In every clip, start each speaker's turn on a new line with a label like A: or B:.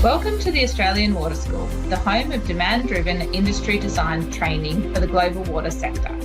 A: Welcome to the Australian Water School, the home of demand-driven industry design training for the global water sector.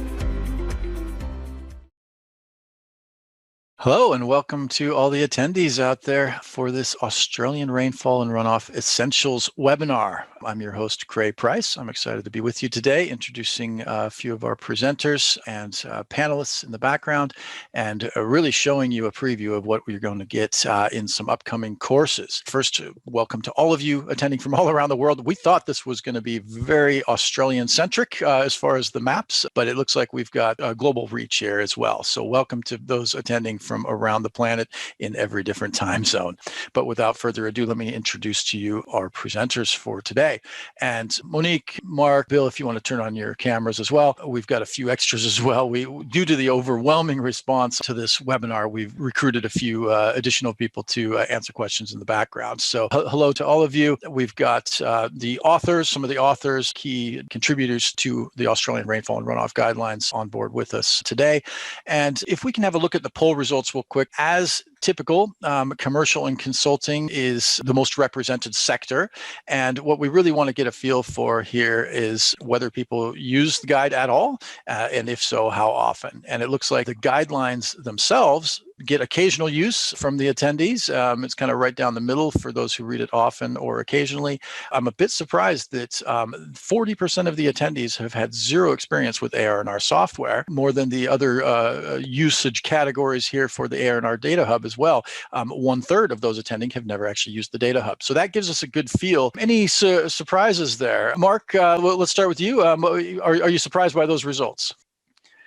B: Hello and welcome to all the attendees out there for this Australian Rainfall and Runoff Essentials webinar. I'm your host, Craig Price. I'm excited to be with you today, introducing a few of our presenters and panelists in the background, and really showing you a preview of what we're going to get in some upcoming courses. First, welcome to all of you attending from all around the world. We thought this was going to be very Australian-centric as far as the maps, but it looks like we've got a global reach here as well. So welcome to those attending from around the planet in every different time zone. But without further ado, let me introduce to you our presenters for today. And Monique, Mark, Bill, if you want to turn on your cameras as well. We've got a few extras as well. Due to the overwhelming response to this webinar, we've recruited a few additional people to answer questions in the background. So hello to all of you. We've got the authors, some of the authors, key contributors to the Australian Rainfall and Runoff Guidelines on board with us today. And if we can have a look at the poll results real quick. As typical, commercial and consulting is the most represented sector. And what we really want to get a feel for here is whether people use the guide at all, and if so, how often. And it looks like the guidelines themselves get occasional use from the attendees. It's kind of right down the middle for those who read it often or occasionally. I'm a bit surprised that 40% of the attendees have had zero experience with ARR software, more than the other usage categories here for the ARR Data Hub as well. 1/3 of those attending have never actually used the Data Hub. So that gives us a good feel. Any surprises there? Mark, let's start with you. Are you surprised by those results?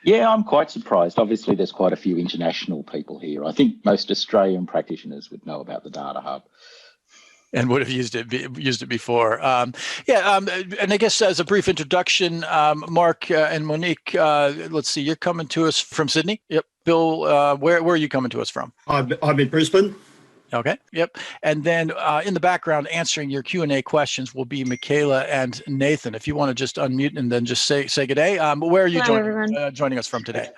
C: Yeah, I'm quite surprised. Obviously, there's quite a few international people here. I think most Australian practitioners would know about the Data Hub.
B: And would have used it before. And I guess as a brief introduction, Mark and Monique, let's see, you're coming to us from Sydney. Yep. Bill, where are you coming to us from?
D: I'm in Brisbane.
B: Okay, yep. And then in the background, answering your Q&A questions will be Michaela and Nathan. If you want to just unmute and then just say good day. Where are you joining us from today?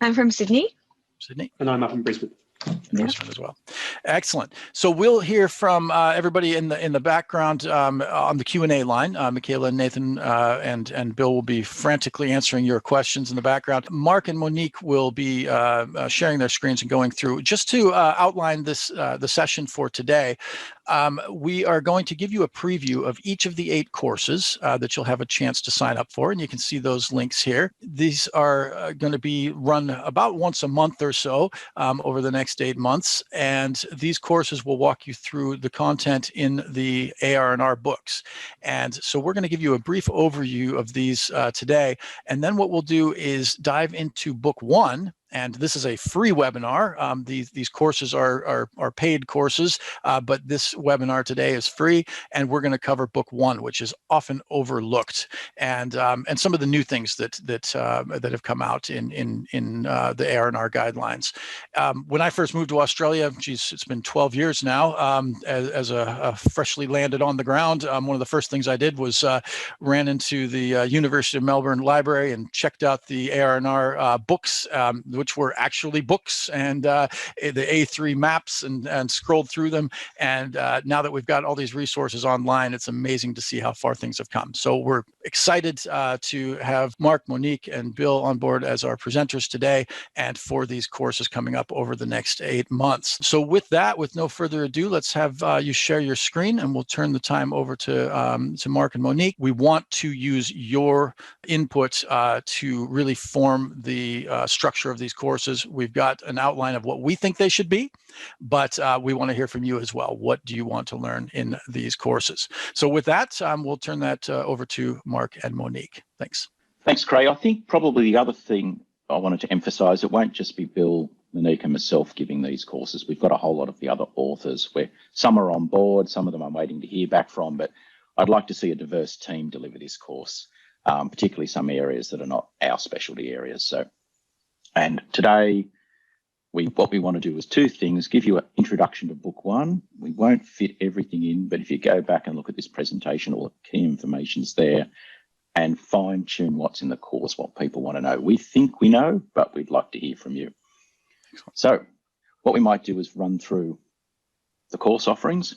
E: I'm from Sydney.
B: Sydney.
D: And I'm up in Brisbane.
B: Brisbane as well. Excellent. So we'll hear from everybody in the background on the Q&A line. Michaela and Nathan and Bill will be frantically answering your questions in the background. Mark and Monique will be sharing their screens and going through. Just to outline this the session for today, we are going to give you a preview of each of the 8 courses that you'll have a chance to sign up for, and you can see those links here. These are going to be run about once a month or so over the next 8 months, and these courses will walk you through the content in the ARR books. And so we're going to give you a brief overview of these today, and then what we'll do is dive into book 1. And this is a free webinar. These courses are paid courses, but this webinar today is free, and we're going to cover book 1, which is often overlooked, and some of the new things that have come out in the ARR guidelines. When I first moved to Australia, geez, it's been 12 years now. As a freshly landed on the ground, one of the first things I did was ran into the University of Melbourne Library and checked out the ARR books, which were actually books, and the A3 maps, and scrolled through them. And now that we've got all these resources online, it's amazing to see how far things have come. So we're excited to have Mark, Monique, and Bill on board as our presenters today, and for these courses coming up over the next 8 months. So with that, with no further ado, let's have you share your screen, and we'll turn the time over to Mark and Monique. We want to use your input to really form the structure of these courses. We've got an outline of what we think they should be, but we want to hear from you as well. What do you want to learn in these courses? So with that, we'll turn that over to Mark and Monique. Thanks.
C: Thanks, Craig. I think probably the other thing I wanted to emphasize, it won't just be Bill, Monique, and myself giving these courses. We've got a whole lot of the other authors where some are on board, some of them I'm waiting to hear back from, but I'd like to see a diverse team deliver this course, particularly some areas that are not our specialty areas. And today, what we want to do is 2 things: give you an introduction to book 1. We won't fit everything in, but if you go back and look at this presentation, all the key information's there, and fine tune what's in the course, what people want to know. We think we know, but we'd like to hear from you. So what we might do is run through the course offerings,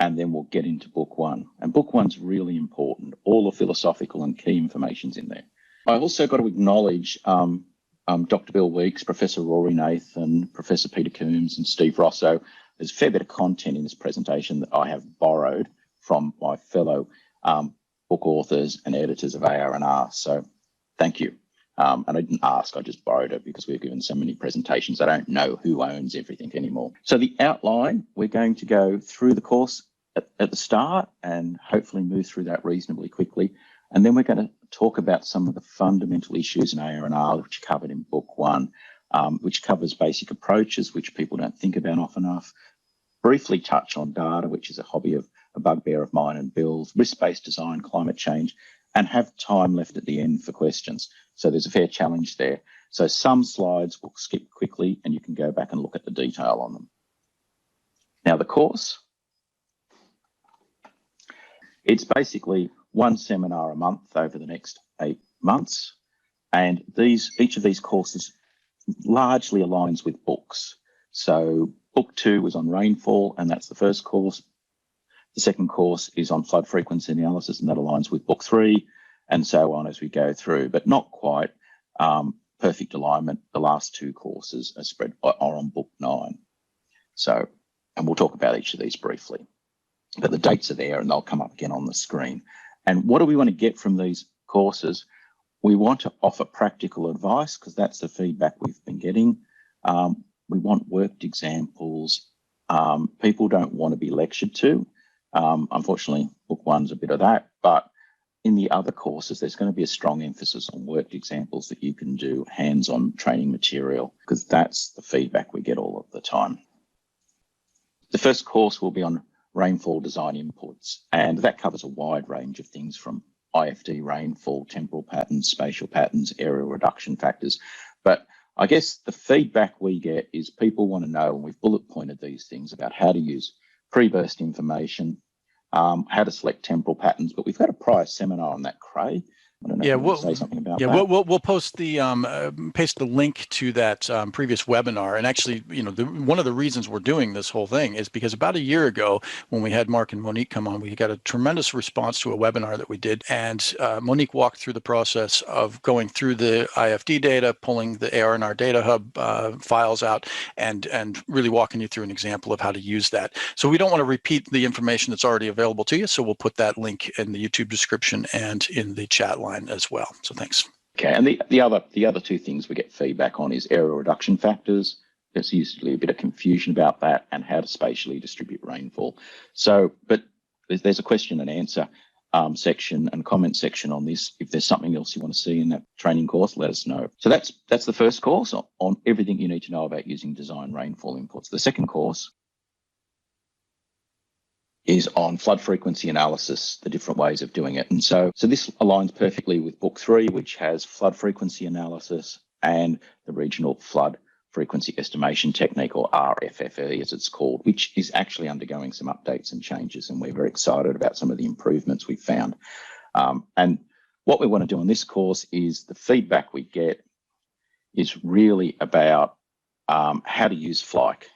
C: and then we'll get into book one. And book one's really important. All the philosophical and key information's in there. I've also got to acknowledge Dr. Bill Weeks, Professor Rory Nathan, Professor Peter Coombs, and Steve Rosso. There's a fair bit of content in this presentation that I have borrowed from my fellow book authors and editors of ARR. So thank you. And I didn't ask, I just borrowed it because we've given so many presentations. I don't know who owns everything anymore. So the outline, we're going to go through the course at the start and hopefully move through that reasonably quickly. And then we're going to talk about some of the fundamental issues in ARR, which are covered in book one, which covers basic approaches, which people don't think about often enough. Briefly touch on data, which is a hobby of a bugbear of mine and Bill's, risk-based design, climate change, and have time left at the end for questions. So there's a fair challenge there. So some slides we'll skip quickly and you can go back and look at the detail on them. Now the course, it's basically one seminar a month over the next 8 months. And each of these courses largely aligns with books. So book 2 was on rainfall, and that's the first course. The second course is on flood frequency analysis, and that aligns with book 3, and so on as we go through, but not quite perfect alignment. The last 2 courses are on book 9. So, and we'll talk about each of these briefly, but the dates are there and they'll come up again on the screen. And what do we want to get from these courses? We want to offer practical advice because that's the feedback we've been getting. We want worked examples. People don't want to be lectured to. Unfortunately, book 1's a bit of that, but in the other courses, there's going to be a strong emphasis on worked examples that you can do, hands-on training material, because that's the feedback we get all of the time. The first course will be on rainfall design inputs, and that covers a wide range of things from IFD rainfall, temporal patterns, spatial patterns, area reduction factors. But I guess the feedback we get is people want to know, and we've bullet pointed these things about how to use pre-burst information, how to select temporal patterns, but we've got a prior seminar on that, Craig. I don't know if you want to say something about that.
B: We'll post the paste the link to that previous webinar. And actually, you know, one of the reasons we're doing this whole thing is because about a year ago, when we had Mark and Monique come on, we got a tremendous response to a webinar that we did. And Monique walked through the process of going through the IFD data, pulling the ARR Data Hub files out, and really walking you through an example of how to use that. So we don't want to repeat the information that's already available to you. So we'll put that link in the YouTube description and in the chat line as well. So thanks.
C: Okay, and the other 2 things we get feedback on is error reduction factors. There's usually a bit of confusion about that, and how to spatially distribute rainfall. So, but there's a question and answer section and comment section on this. If there's something else you want to see in that training course, let us know. So that's the first course on everything you need to know about using design rainfall inputs. The second course is on flood frequency analysis, the different ways of doing it. And so this aligns perfectly with book 3, which has flood frequency analysis and the regional flood frequency estimation technique, or RFFE as it's called, which is actually undergoing some updates and changes. And we're very excited about some of the improvements we've found. And what we want to do on this course is the feedback we get is really about how to use FLIKE.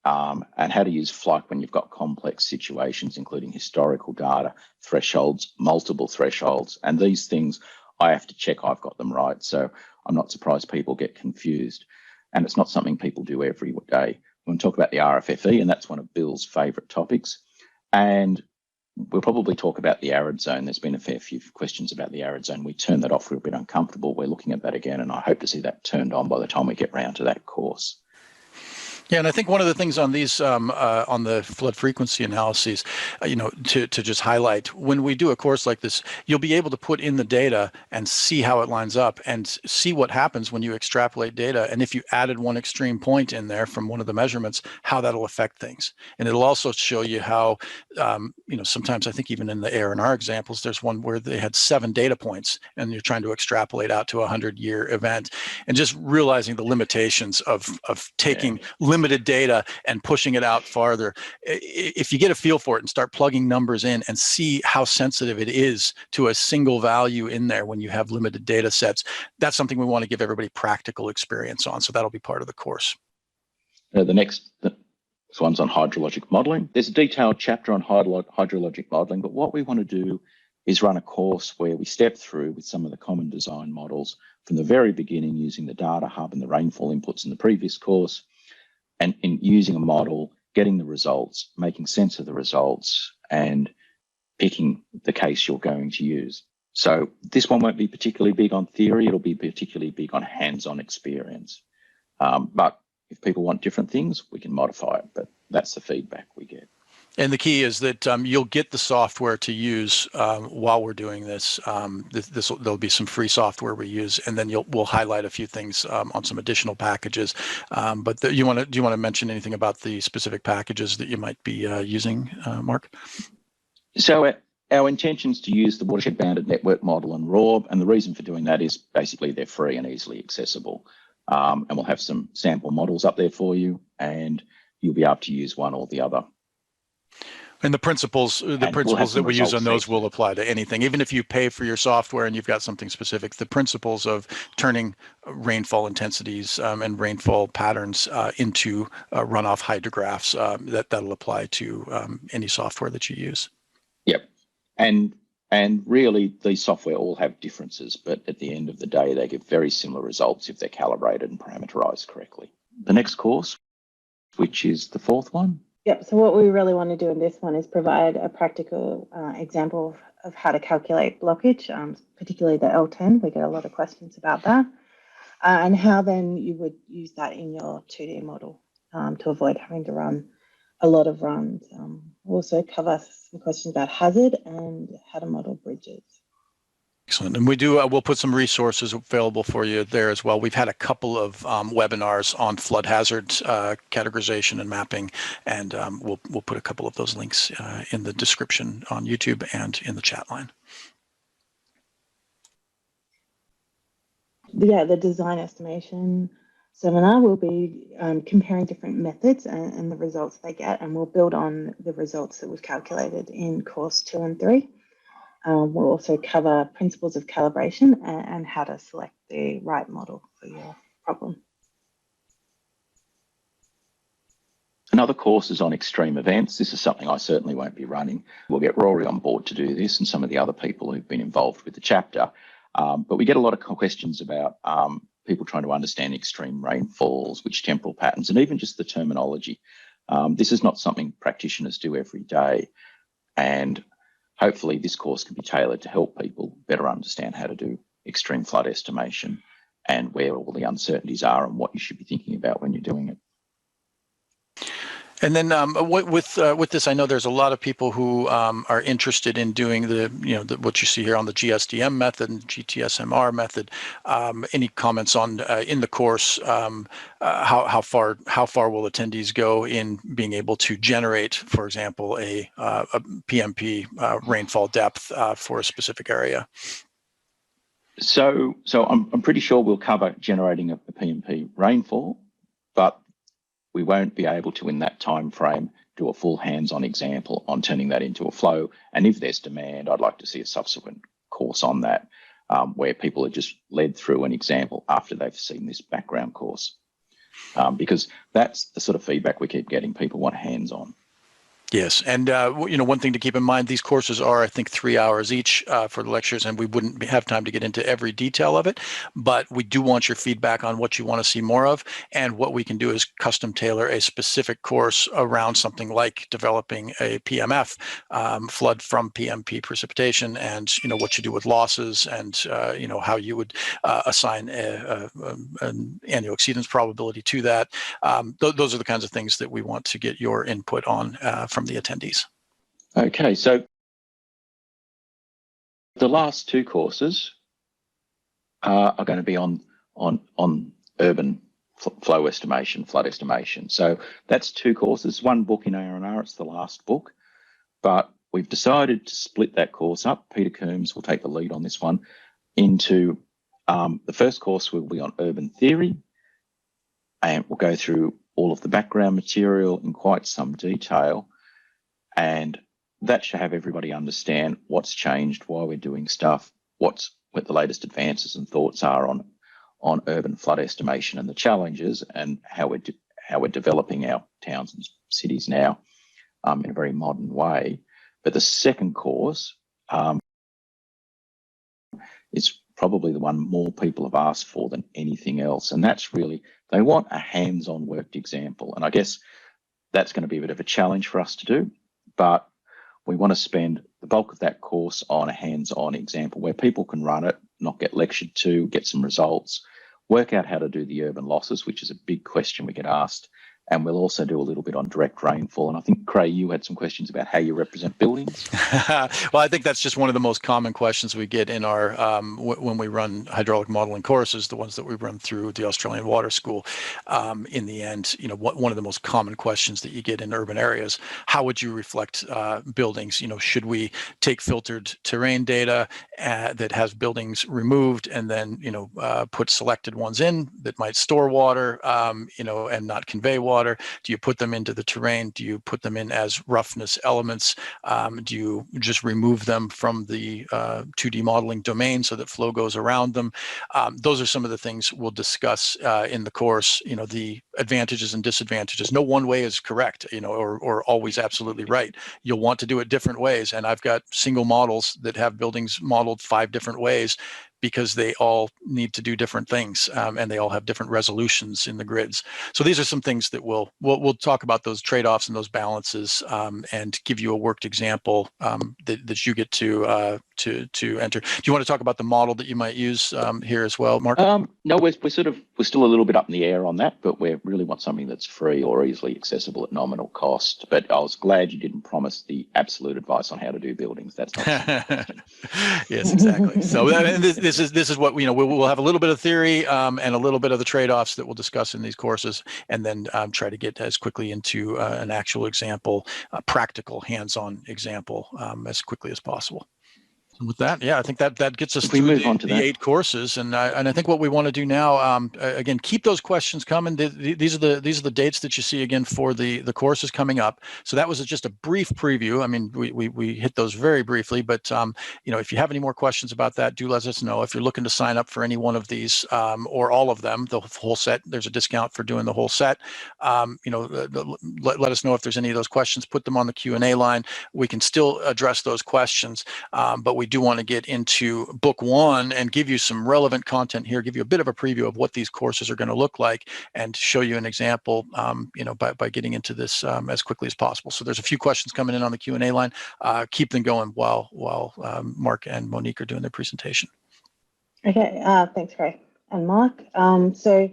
C: And how to use FLIKE when you've got complex situations, including historical data, thresholds, multiple thresholds. And these things, I have to check I've got them right. So I'm not surprised people get confused. And it's not something people do every day. We're going to talk about the RFFE, and that's one of Bill's favourite topics. And we'll probably talk about the arid zone. There's been a fair few questions about the arid zone. We turned that off. We were a bit uncomfortable. We're looking at that again, and I hope to see that turned on by the time we get round to that course.
B: Yeah, and I think one of the things on these, on the flood frequency analyses, to just highlight, when we do a course like this, you'll be able to put in the data and see how it lines up and see what happens when you extrapolate data. And if you added one extreme point in there from one of the measurements, how that'll affect things. And it'll also show you how, sometimes I think even in the ARR examples, there's one where they had 7 data points and you're trying to extrapolate out to a 100-year event, and just realizing the limitations of taking limited data and pushing it out farther. If you get a feel for it and start plugging numbers in and see how sensitive it is to a single value in there when you have limited data sets, that's something we want to give everybody practical experience on. So that'll be part of the course.
C: The next This one's on hydrologic modelling. There's a detailed chapter on hydrologic modelling, but what we want to do is run a course where we step through with some of the common design models from the very beginning, using the data hub and the rainfall inputs in the previous course, and in using a model, getting the results, making sense of the results, and picking the case you're going to use. So this one won't be particularly big on theory, it'll be particularly big on hands-on experience. But if people want different things, we can modify it, but that's the feedback we get.
B: And the key is that you'll get the software to use while we're doing this. There'll be some free software we use, and then we'll highlight a few things on some additional packages. But do you want to mention anything about the specific packages that you might be using, Mark?
C: So our intention is to use the watershed bounded network model and RAW, and the reason for doing that is basically they're free and easily accessible. And we'll have some sample models up there for you, and you'll be able to use one or the other.
B: And the principles that we use on those will apply to anything. Even if you pay for your software and you've got something specific, the principles of turning rainfall intensities and rainfall patterns into runoff hydrographs, that'll apply to any software that you use.
C: Yep. And really, these software all have differences, but at the end of the day, they give very similar results if they're calibrated and parameterized correctly. The next course, which is the fourth one.
F: Yep, so what we really want to do in this one is provide a practical example of how to calculate blockage, particularly the L10. We get a lot of questions about that. And how then you would use that in your 2D model to avoid having to run a lot of runs. We'll also cover some questions about hazard and how to model bridges.
B: Excellent. And we'll put some resources available for you there as well. We've had a couple of webinars on flood hazard categorization and mapping, and we'll put a couple of those links in the description on YouTube and in the chat line.
F: Yeah, the design estimation seminar will be comparing different methods and the results they get, and we'll build on the results that we've calculated in course 2 and 3. We'll also cover principles of calibration and how to select the right model for your problem.
C: Another course is on extreme events. This is something I certainly won't be running. We'll get Rory on board to do this and some of the other people who've been involved with the chapter. But we get a lot of questions about people trying to understand extreme rainfalls, which temporal patterns, and even just the terminology. This is not something practitioners do every day. And hopefully this course can be tailored to help people better understand how to do extreme flood estimation and where all the uncertainties are and what you should be thinking about when you're doing it.
B: And then with this, I know there's a lot of people who are interested in doing what you see here on the GSDM method and GTSMR method. Any comments on in the course how far will attendees go in being able to generate, for example, a PMP rainfall depth for a specific area?
C: So I'm pretty sure we'll cover generating a PMP rainfall, but we won't be able to, in that time frame, do a full hands-on example on turning that into a flow. And if there's demand, I'd like to see a subsequent course on that, where people are just led through an example after they've seen this background course, because that's the sort of feedback we keep getting. People want hands-on.
B: Yes, and one thing to keep in mind, these courses are, I think, 3 hours each for the lectures, and we wouldn't have time to get into every detail of it, but we do want your feedback on what you want to see more of, and what we can do is custom tailor a specific course around something like developing a PMF, flood from PMP precipitation, and what you do with losses, and how you would assign an annual exceedance probability to that. Those are the kinds of things that we want to get your input on from the attendees.
C: Okay, so the last two courses are going to be on urban flow estimation, flood estimation. So that's two courses, one book in ARR, it's the last book, but we've decided to split that course up. Peter Coombs will take the lead on this one into the first course will be on urban theory, and we'll go through all of the background material in quite some detail. And that should have everybody understand what's changed, why we're doing stuff, what the latest advances and thoughts are on urban flood estimation and the challenges, and how how we're developing our towns and cities now in a very modern way. But the second course is probably the one more people have asked for than anything else. And that's really, they want a hands-on worked example. And I guess that's going to be a bit of a challenge for us to do, but we want to spend the bulk of that course on a hands-on example where people can run it, not get lectured to, get some results, work out how to do the urban losses, which is a big question we get asked. And we'll also do a little bit on direct rainfall. And I think, Craig, you had some questions about how you represent buildings.
B: Well, I think that's just one of the most common questions we get in our when we run hydraulic modeling courses, the ones that we run through the Australian Water School. In the end, you know, one of the most common questions that you get in urban areas: how would you reflect buildings? You know, should we take filtered terrain data that has buildings removed, and then put selected ones in that might store water, and not convey water? Do you put them into the terrain? Do you put them in as roughness elements? Do you just remove them from the 2D modeling domain so that flow goes around them? Those are some of the things we'll discuss in the course. You know, the advantages and disadvantages. No one way is correct, or always absolutely right. You'll want to do it different ways. And I've got single models that have buildings modeled 5 different ways, because they all need to do different things, and they all have different resolutions in the grids. So these are some things that we'll talk about, those trade-offs and those balances, and give you a worked example that you get to enter. Do you want to talk about the model that you might use here as well, Mark?
C: No, we're still a little bit up in the air on that, but we really want something that's free or easily accessible at nominal cost. But I was glad you didn't promise the absolute advice on how to do buildings. That's not
B: Yes, exactly. So this is what we'll have a little bit of theory and a little bit of the trade-offs that we'll discuss in these courses, and then try to get as quickly into an actual example, a practical hands-on example as quickly as possible. And with that, I think that gets us through the 8 courses, and I think what we want to do now, again, keep those questions coming. These are the dates that you see again for the courses coming up. So that was just a brief preview. I mean, we hit those very briefly, but if you have any more questions about that, do let us know. If you're looking to sign up for any one of these or all of them, the whole set, there's a discount for doing the whole set. Let us know if there's any of those questions. Put them on the Q&A line. We can still address those questions, but we do want to get into book 1 and give you some relevant content here, give you a bit of a preview of what these courses are going to look like, and show you an example, by getting into this as quickly as possible. So there's a few questions coming in on the Q&A line. Keep them going while Mark and Monique are doing their presentation.
F: Okay, thanks, Craig and Mark. So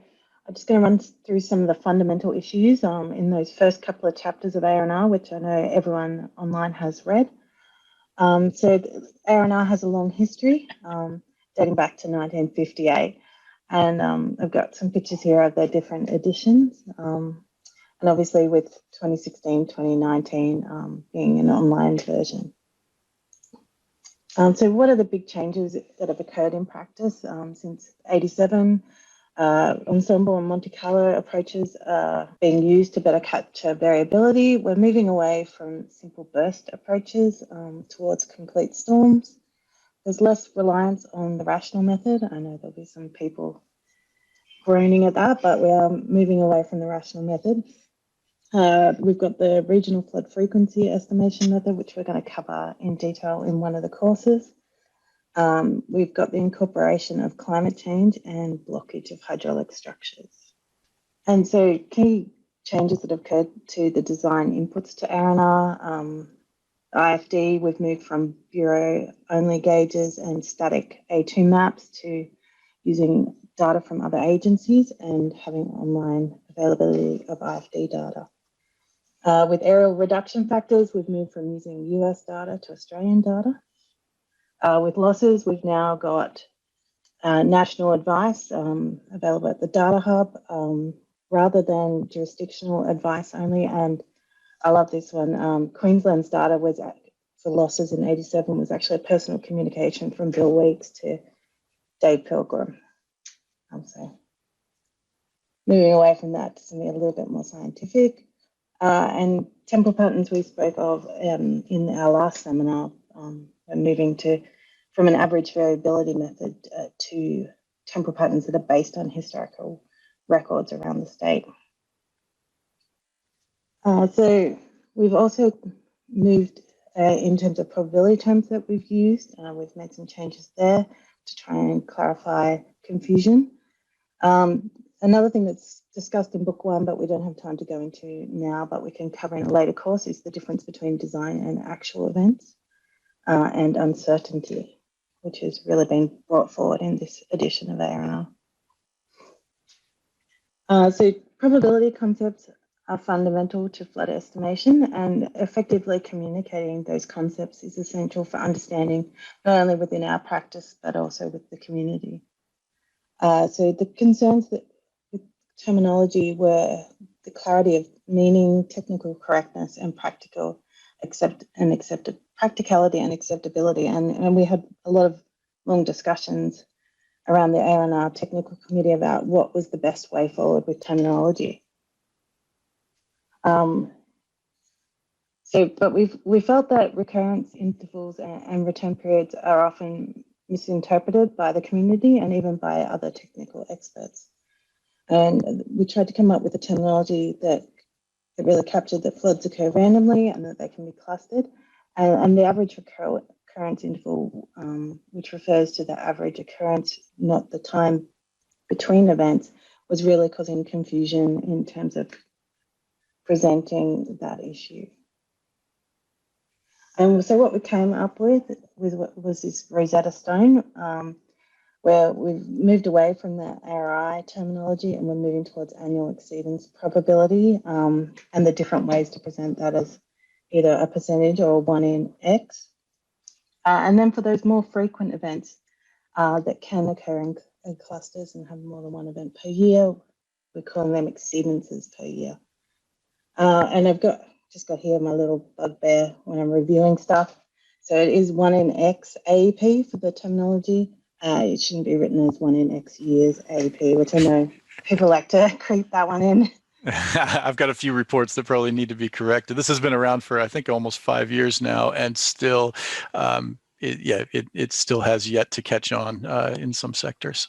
F: I'm just going to run through some of the fundamental issues in those first couple of chapters of ARR, which I know everyone online has read. So ARR has a long history, dating back to 1958, and I've got some pictures here of their different editions, and obviously with 2016, 2019 being an online version. So what are the big changes that have occurred in practice since 87? Ensemble and Monte Carlo approaches are being used to better capture variability. We're moving away from simple burst approaches towards complete storms. There's less reliance on the rational method. I know there'll be some people groaning at that, but we are moving away from the rational method. We've got the regional flood frequency estimation method, which we're going to cover in detail in one of the courses. We've got the incorporation of climate change and blockage of hydraulic structures. And so key changes that have occurred to the design inputs to ARR, IFD, we've moved from bureau-only gauges and static A2 maps to using data from other agencies and having online availability of IFD data. With aerial reduction factors, we've moved from using US data to Australian data. With losses, we've now got national advice available at the Data Hub rather than jurisdictional advice only. And I love this one. Queensland's data was for losses in 87 was actually a personal communication from Bill Weeks to Dave Pilgrim. So moving away from that to something a little bit more scientific. And temporal patterns we spoke of in our last seminar. We're moving from an average variability method to temporal patterns that are based on historical records around the state. So we've also moved in terms of probability terms that we've used. We've made some changes there to try and clarify confusion. Another thing that's discussed in book 1, but we don't have time to go into now, but we can cover in a later course, is the difference between design and actual events and uncertainty, which has really been brought forward in this edition of ARR. So probability concepts are fundamental to flood estimation, and effectively communicating those concepts is essential for understanding not only within our practice, but also with the community. So the concerns that with terminology were the clarity of meaning, technical correctness, and practicality and acceptability. And we had a lot of long discussions around the ARR technical committee about what was the best way forward with terminology. But we felt that recurrence intervals and return periods are often misinterpreted by the community and even by other technical experts. And we tried to come up with a terminology that really captured that floods occur randomly and that they can be clustered. And the average occurrence interval, which refers to the average occurrence, not the time between events, was really causing confusion in terms of presenting that issue. And so what we came up with was this Rosetta Stone, where we've moved away from the ARI terminology and we're moving towards annual exceedance probability and the different ways to present that as either a percentage or 1 in X. And then for those more frequent events that can occur in clusters and have more than one event per year, we're calling them exceedances per year. And I've just got here my little bugbear when I'm reviewing stuff. So it is 1 in X AEP for the terminology. It shouldn't be written as 1 in X years AEP, which I know people like to creep that one in.
B: I've got a few reports that probably need to be corrected. This has been around for, I think, almost 5 years now, and still, it still has yet to catch on in some sectors.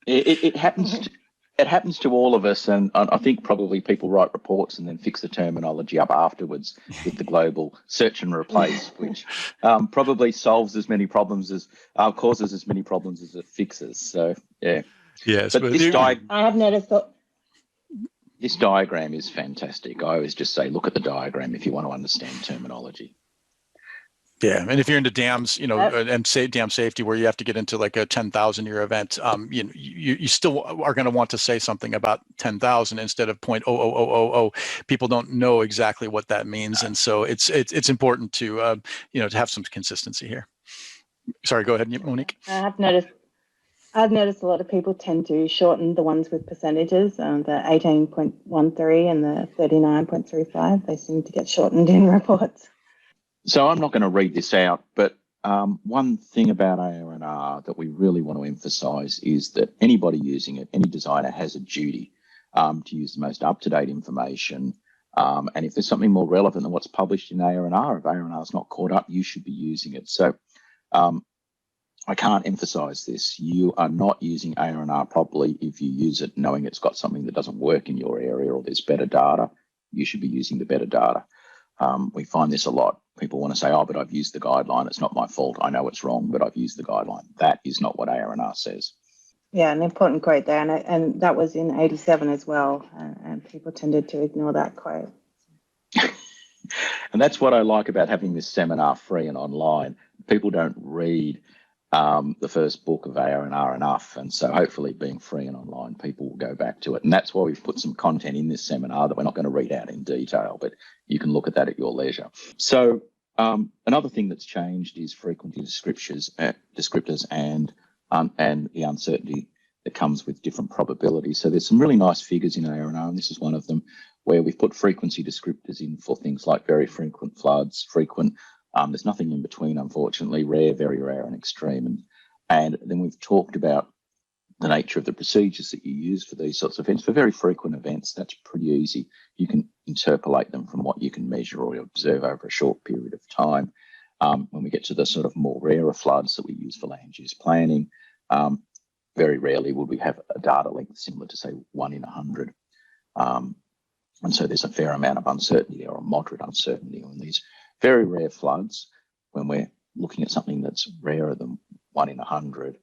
C: It happens. It happens to all of us, and I think probably people write reports and then fix the terminology up afterwards with the global search and replace, which probably solves as many problems as causes as many problems as it fixes. So yeah.
B: Yes,
C: but this
F: I have noticed that.
C: This diagram is fantastic. I always just say, look at the diagram if you want to understand terminology.
B: Yeah, and if you're into dams, and dam safety, where you have to get into like a 10,000-year event, you still are going to want to say something about 10,000 instead of 0.00000. People don't know exactly what that means, and so it's important to to have some consistency here. Sorry, go ahead, Monique.
F: I've noticed a lot of people tend to shorten the ones with percentages, the 18.13 and the 39.35. They seem to get shortened in reports.
C: So I'm not going to read this out, but one thing about ARR that we really want to emphasise is that anybody using it, any designer, has a duty to use the most up-to-date information. And if there's something more relevant than what's published in ARR, if ARR is not caught up, you should be using it. So I can't emphasise this. You are not using ARR properly if you use it knowing it's got something that doesn't work in your area or there's better data. You should be using the better data. We find this a lot. People want to say, oh, but I've used the guideline. It's not my fault. I know it's wrong, but I've used the guideline. That is not what ARR says.
F: Yeah, an important quote there. And that was in 87 as well. And people tended to ignore that quote.
C: And that's what I like about having this seminar free and online. People don't read the first book of ARR enough. And so hopefully being free and online, people will go back to it. And that's why we've put some content in this seminar that we're not going to read out in detail, but you can look at that at your leisure. So another thing that's changed is frequency descriptors and the uncertainty that comes with different probabilities. So there's some really nice figures in ARR, and this is one of them, where we've put frequency descriptors in for things like very frequent floods, frequent. There's nothing in between, unfortunately, rare, very rare, and extreme. And then we've talked about the nature of the procedures that you use for these sorts of events. For very frequent events, that's pretty easy. You can interpolate them from what you can measure or observe over a short period of time. When we get to the sort of more rarer floods that we use for land use planning, very rarely would we have a data length similar to, say, 1 in 100. And so there's a fair amount of uncertainty there, or moderate uncertainty on these very rare floods. When we're looking at something that's rarer than 1 in 100,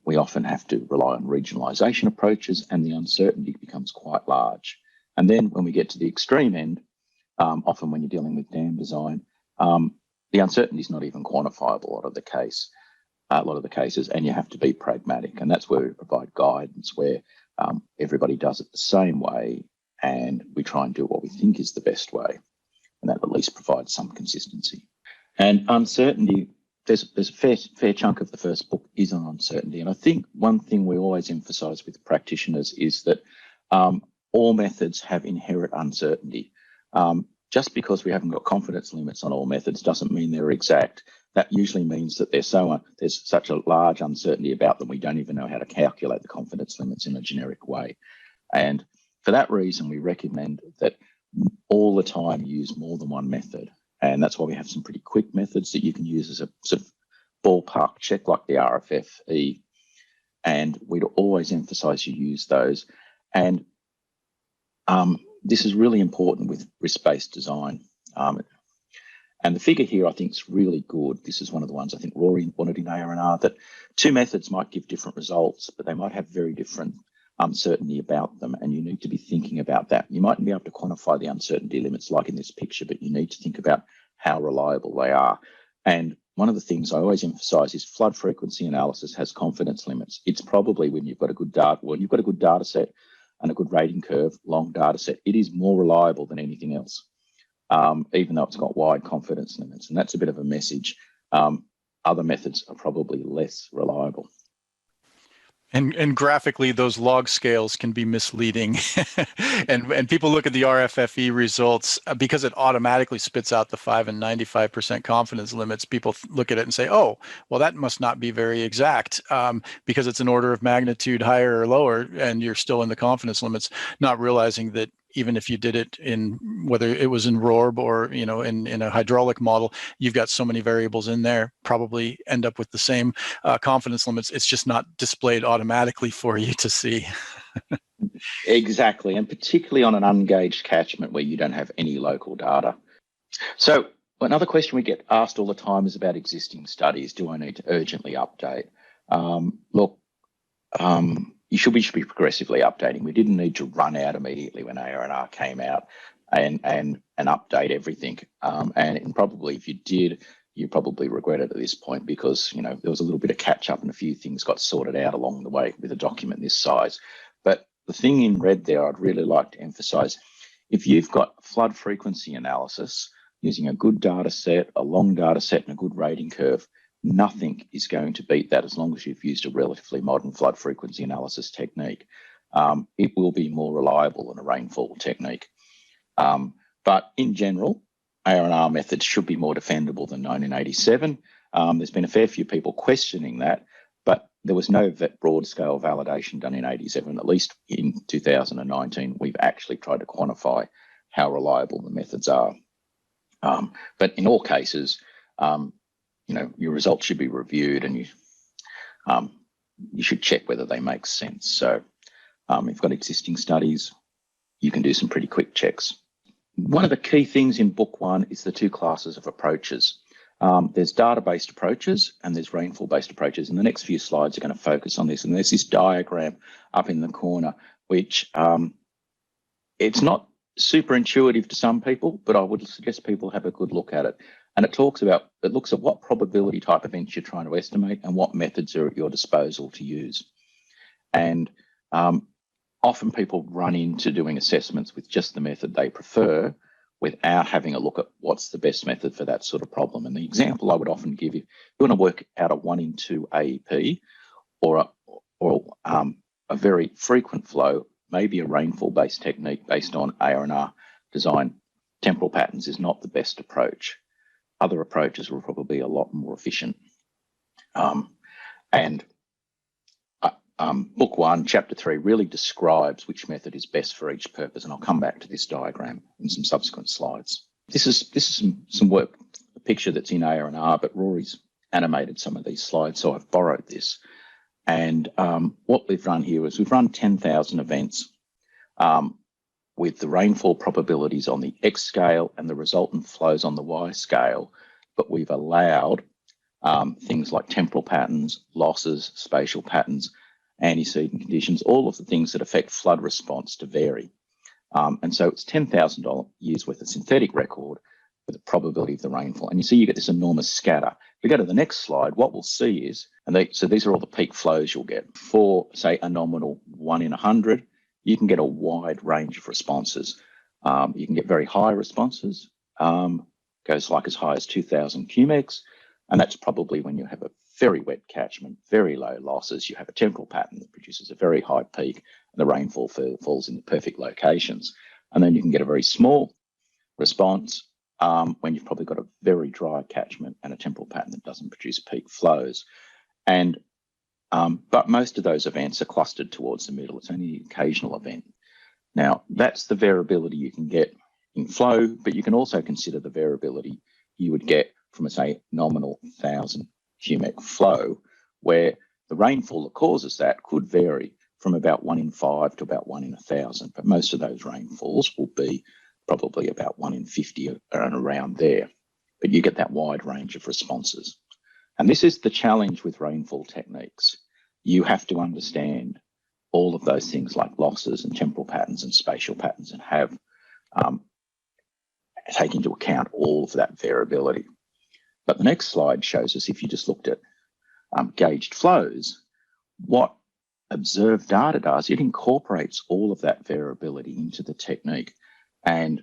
C: we often have to rely on regionalisation approaches, and the uncertainty becomes quite large. And then when we get to the extreme end, often when you're dealing with dam design, the uncertainty is not even quantifiable a lot of the cases, and you have to be pragmatic. And that's where we provide guidance, where everybody does it the same way, and we try and do what we think is the best way, and that at least provides some consistency. And uncertainty, there's a fair chunk of the first book is on uncertainty. And I think one thing we always emphasise with practitioners is that all methods have inherent uncertainty. Just because we haven't got confidence limits on all methods doesn't mean they're exact. That usually means that there's such a large uncertainty about them, we don't even know how to calculate the confidence limits in a generic way. And for that reason, we recommend that all the time use more than one method. And that's why we have some pretty quick methods that you can use as a sort of ballpark check, like the RFFE. And we'd always emphasize you use those. And this is really important with risk-based design. And the figure here, I think, is really good. This is one of the ones I think Rory wanted in ARR, that two methods might give different results, but they might have very different uncertainty about them, and you need to be thinking about that. You mightn't be able to quantify the uncertainty limits like in this picture, but you need to think about how reliable they are. And one of the things I always emphasize is flood frequency analysis has confidence limits. It's probably when you've got a good data set and a good rating curve, long data set, it is more reliable than anything else, even though it's got wide confidence limits. And that's a bit of a message. Other methods are probably less reliable.
B: And graphically, those log scales can be misleading. and people look at the RFFE results because it automatically spits out the 5 and 95% confidence limits. People look at it and say, oh, well, that must not be very exact because it's an order of magnitude higher or lower, and you're still in the confidence limits, not realizing that even if you did it in, whether it was in RORB or in a hydraulic model, you've got so many variables in there, probably end up with the same confidence limits. It's just not displayed automatically for you to see.
C: Exactly, and particularly on an ungauged catchment where you don't have any local data. So another question we get asked all the time is about existing studies. Do I need to urgently update? You should be progressively updating. We didn't need to run out immediately when ARR came out and update everything. And probably if you did, you probably regret it at this point, because there was a little bit of catch up and a few things got sorted out along the way with a document this size. But the thing in red there, I'd really like to emphasize, if you've got flood frequency analysis using a good data set, a long data set, and a good rating curve, nothing is going to beat that as long as you've used a relatively modern flood frequency analysis technique. It will be more reliable than a rainfall technique. But in general, ARR methods should be more defendable than 1987. There's been a fair few people questioning that, but there was no broad scale validation done in 87. At least in 2019, we've actually tried to quantify how reliable the methods are. But in all cases, your results should be reviewed, and you should check whether they make sense. So if you've got existing studies, you can do some pretty quick checks. One of the key things in book one is the two classes of approaches. There's data-based approaches and there's rainfall-based approaches. And the next few slides are going to focus on this. And there's this diagram up in the corner, which it's not super intuitive to some people, but I would suggest people have a good look at it. And it looks at what probability type events you're trying to estimate and what methods are at your disposal to use. And often people run into doing assessments with just the method they prefer without having a look at what's the best method for that sort of problem. And the example I would often give, if you want to work out a 1 in 2 AEP or a very frequent flow, maybe a rainfall-based technique based on ARR design temporal patterns is not the best approach. Other approaches will probably be a lot more efficient. Book 1, Chapter 3 really describes which method is best for each purpose, and I'll come back to this diagram in some subsequent slides. This is some work, a picture that's in ARR, but Rory's animated some of these slides, so I've borrowed this. And what we've run here is we've run 10,000 events with the rainfall probabilities on the X scale and the resultant flows on the Y scale, but we've allowed things like temporal patterns, losses, spatial patterns, antecedent conditions, all of the things that affect flood response to vary. And so it's $10,000 years worth of synthetic record with the probability of the rainfall. And you see you get this enormous scatter. If we go to the next slide, what we'll see is, so these are all the peak flows you'll get. For, say, a nominal 1 in 100, you can get a wide range of responses. You can get very high responses, goes like as high as 2,000 cumecs, and that's probably when you have a very wet catchment, very low losses. You have a temporal pattern that produces a very high peak, and the rainfall falls in the perfect locations. And then you can get a very small response when you've probably got a very dry catchment and a temporal pattern that doesn't produce peak flows. And but most of those events are clustered towards the middle. It's only an occasional event. Now, that's the variability you can get in flow, but you can also consider the variability you would get from a, say, nominal 1,000 cubic flow, where the rainfall that causes that could vary from about 1 in 5 to about 1 in 1,000. But most of those rainfalls will be probably about 1 in 50 and around there. But you get that wide range of responses. And this is the challenge with rainfall techniques. You have to understand all of those things like losses and temporal patterns and spatial patterns and have take into account all of that variability. But the next slide shows us, if you just looked at gauged flows, what observed data does, it incorporates all of that variability into the technique. And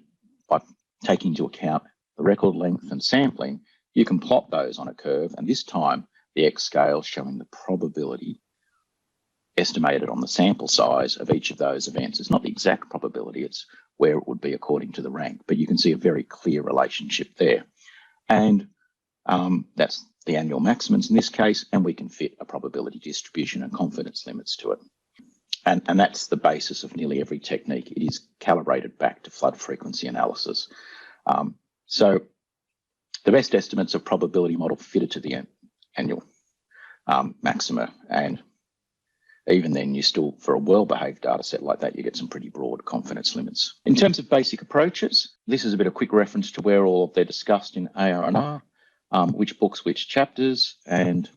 C: by taking into account the record length and sampling, you can plot those on a curve. And this time, the X scale showing the probability estimated on the sample size of each of those events. It's not the exact probability, it's where it would be according to the rank, but you can see a very clear relationship there. And that's the annual maximums in this case, and we can fit a probability distribution and confidence limits to it. And that's the basis of nearly every technique. It is calibrated back to flood frequency analysis. So the best estimates of probability model fitted to the annual maxima, and even then you still, for a well-behaved data set like that, you get some pretty broad confidence limits. In terms of basic approaches, this is a bit of quick reference to where all of they're discussed in ARR, which books, which chapters, and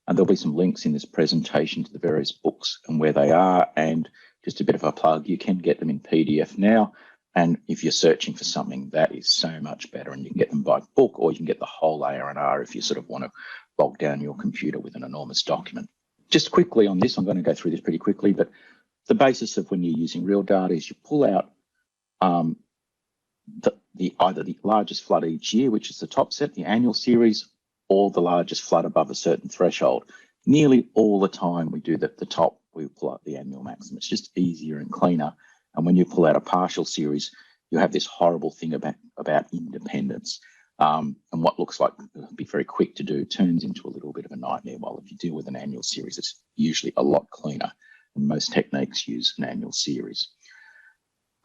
C: there'll be some links in this presentation to the various books and where they are. And just a bit of a plug, you can get them in PDF now. And if you're searching for something, that is so much better. And you can get them by book, or you can get the whole ARR if you sort of want to bog down your computer with an enormous document. Just quickly on this, I'm going to go through this pretty quickly, but the basis of when you're using real data is you pull out either the largest flood each year, which is the top set, the annual series, or the largest flood above a certain threshold. Nearly all the time we do the top, we pull out the annual maximum. It's just easier and cleaner. And when you pull out a partial series, you have this horrible thing about independence. And what looks like it'll be very quick to do turns into a little bit of a nightmare. While if you deal with an annual series, it's usually a lot cleaner. And most techniques use an annual series.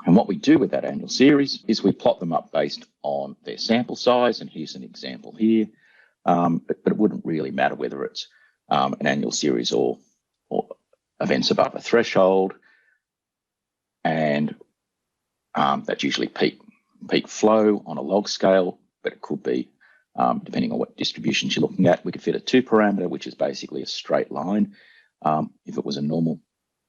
C: And what we do with that annual series is we plot them up based on their sample size. And here's an example here. But it wouldn't really matter whether it's an annual series or events above a threshold. And that's usually peak flow on a log scale, but it could be, depending on what distributions you're looking at, we could fit a 2-parameter, which is basically a straight line. If it was a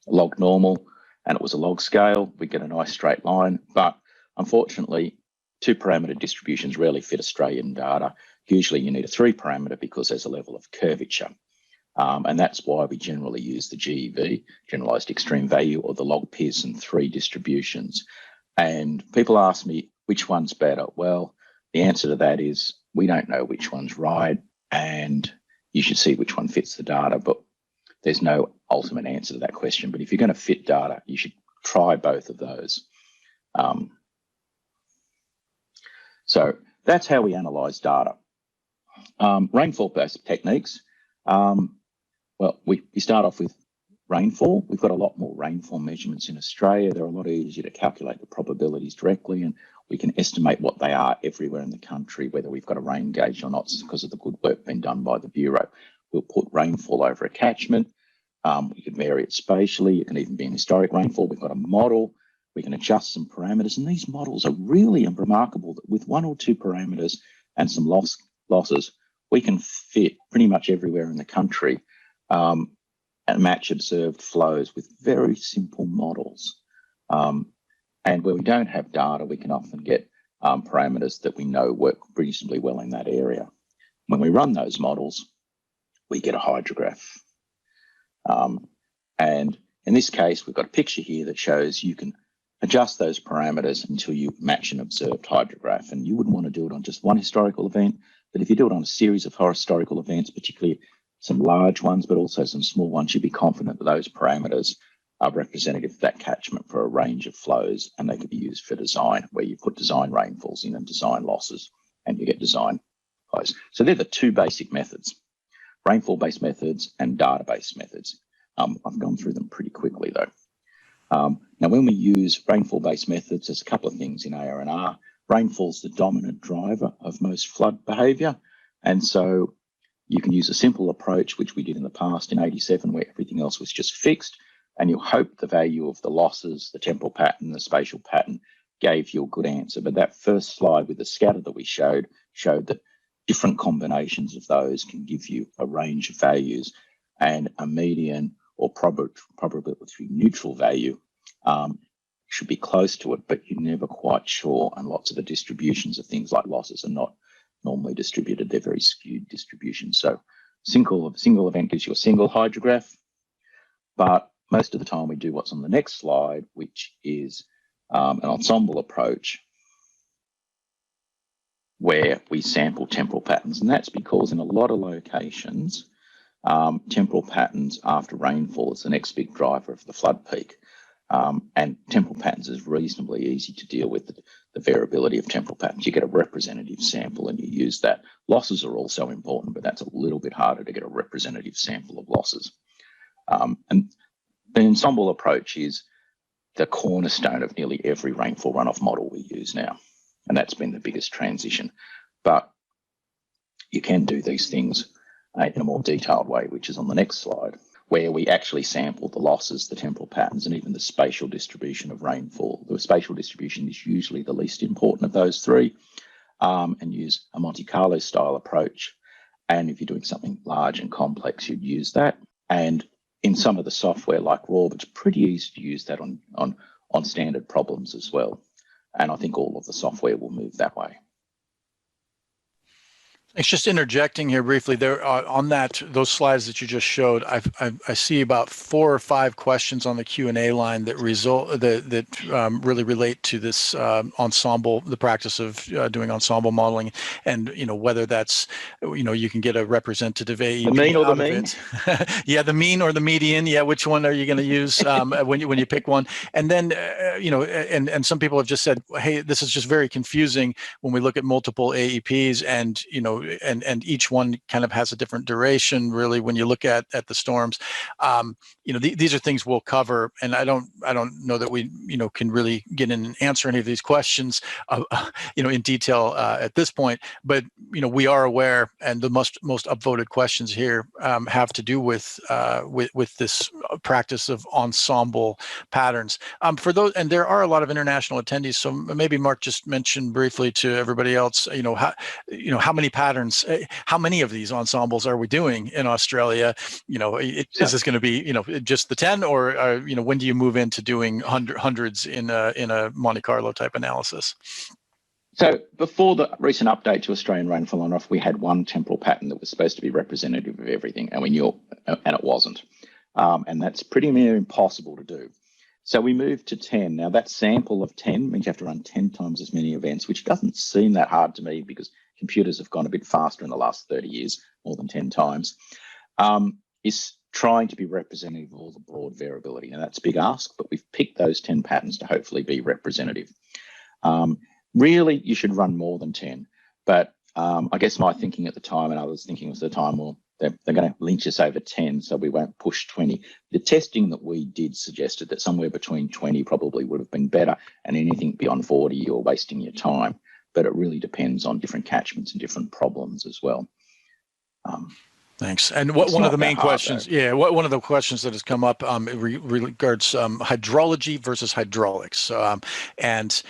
C: log normal, and it was a log scale, we get a nice straight line. But unfortunately, 2-parameter distributions rarely fit Australian data. Usually you need a 3-parameter because there's a level of curvature. And that's why we generally use the GEV, generalized extreme value, or the log Pearson 3 distributions. And people ask me, which one's better? Well, the answer to that is we don't know which one's right, and you should see which one fits the data, but there's no ultimate answer to that question. But if you're going to fit data, you should try both of those. So that's how we analyze data. Rainfall-based techniques. Well, we start off with rainfall. We've got a lot more rainfall measurements in Australia. They're a lot easier to calculate the probabilities directly, and we can estimate what they are everywhere in the country, whether we've got a rain gauge or not, because of the good work being done by the Bureau. We'll put rainfall over a catchment. We can vary it spatially. It can even be an historic rainfall. We've got a model. we can adjust some parameters, and these models are really remarkable that with 1 or 2 parameters and some losses, we can fit pretty much everywhere in the country and match observed flows with very simple models. And where we don't have data, we can often get parameters that we know work reasonably well in that area. When we run those models, we get a hydrograph. And in this case, we've got a picture here that shows you can adjust those parameters until you match an observed hydrograph. And you wouldn't want to do it on just one historical event, but if you do it on a series of historical events, particularly some large ones, but also some small ones, you'd be confident that those parameters are representative of that catchment for a range of flows, and they could be used for design, where you put design rainfalls in and design losses, and you get design flows. So they're the 2 basic methods, rainfall-based methods and data-based methods. I've gone through them pretty quickly though. Now, when we use rainfall-based methods, there's a couple of things in ARR. Rainfall's the dominant driver of most flood behaviour, and so you can use a simple approach, which we did in the past in 87, where everything else was just fixed, and you hope the value of the losses, the temporal pattern, the spatial pattern gave you a good answer. But that first slide with the scatter that we showed that different combinations of those can give you a range of values, and a median or probability neutral value should be close to it, but you're never quite sure. And lots of the distributions of things like losses are not normally distributed. They're very skewed distributions. So single event gives you a single hydrograph, but most of the time we do what's on the next slide, which is an ensemble approach where we sample temporal patterns. And that's because in a lot of locations, temporal patterns after rainfall is the next big driver of the flood peak. And temporal patterns is reasonably easy to deal with, the variability of temporal patterns. You get a representative sample and you use that. Losses are also important, but that's a little bit harder to get a representative sample of losses. And the ensemble approach is the cornerstone of nearly every rainfall runoff model we use now. And that's been the biggest transition. But you can do these things in a more detailed way, which is on the next slide, where we actually sample the losses, the temporal patterns, and even the spatial distribution of rainfall. The spatial distribution is usually the least important of those 3, and use a Monte Carlo style approach. And if you're doing something large and complex, you'd use that. And in some of the software like Raw, it's pretty easy to use that on standard problems as well. And I think all of the software will move that way.
B: It's just interjecting here briefly there on those slides that you just showed. I see about 4 or 5 questions on the Q&A line that really relate to this ensemble, the practice of doing ensemble modeling, and whether that's you can get a representative AEP.
C: The mean or the
B: out of
C: mean?
B: it. Yeah, the mean or the median. Yeah, which one are you going to use when you pick one? And then and some people have just said, hey, this is just very confusing when we look at multiple AEPs, and and each one kind of has a different duration, really, when you look at the storms. These are things we'll cover, and I don't know that we can really get in and answer any of these questions in detail at this point, but we are aware, and the most upvoted questions here have to do with this practice of ensemble patterns. For those, and there are a lot of international attendees, so maybe Mark just mentioned briefly to everybody else, how many patterns, how many of these ensembles are we doing in Australia? Is this going to be just the 10, or when do you move into doing hundreds in a Monte Carlo type analysis?
C: So before the recent update to Australian rainfall runoff, we had one temporal pattern that was supposed to be representative of everything, and we knew it, and it wasn't. And that's pretty near impossible to do. So we moved to 10. Now that sample of 10 means you have to run 10 times as many events, which doesn't seem that hard to me because computers have gone a bit faster in the last 30 years, more than 10 times, is trying to be representative of all the broad variability. And that's a big ask, but we've picked those 10 patterns to hopefully be representative. Really, you should run more than 10, but I guess my thinking at the time, and others thinking at the time, well, they're going to lynch us over 10, so we won't push 20. The testing that we did suggested that somewhere between 20 probably would have been better, and anything beyond 40, you're wasting your time. But it really depends on different catchments and different problems as well.
B: Thanks. And one of the main questions, one of the questions that has come up regards hydrology versus hydraulics, and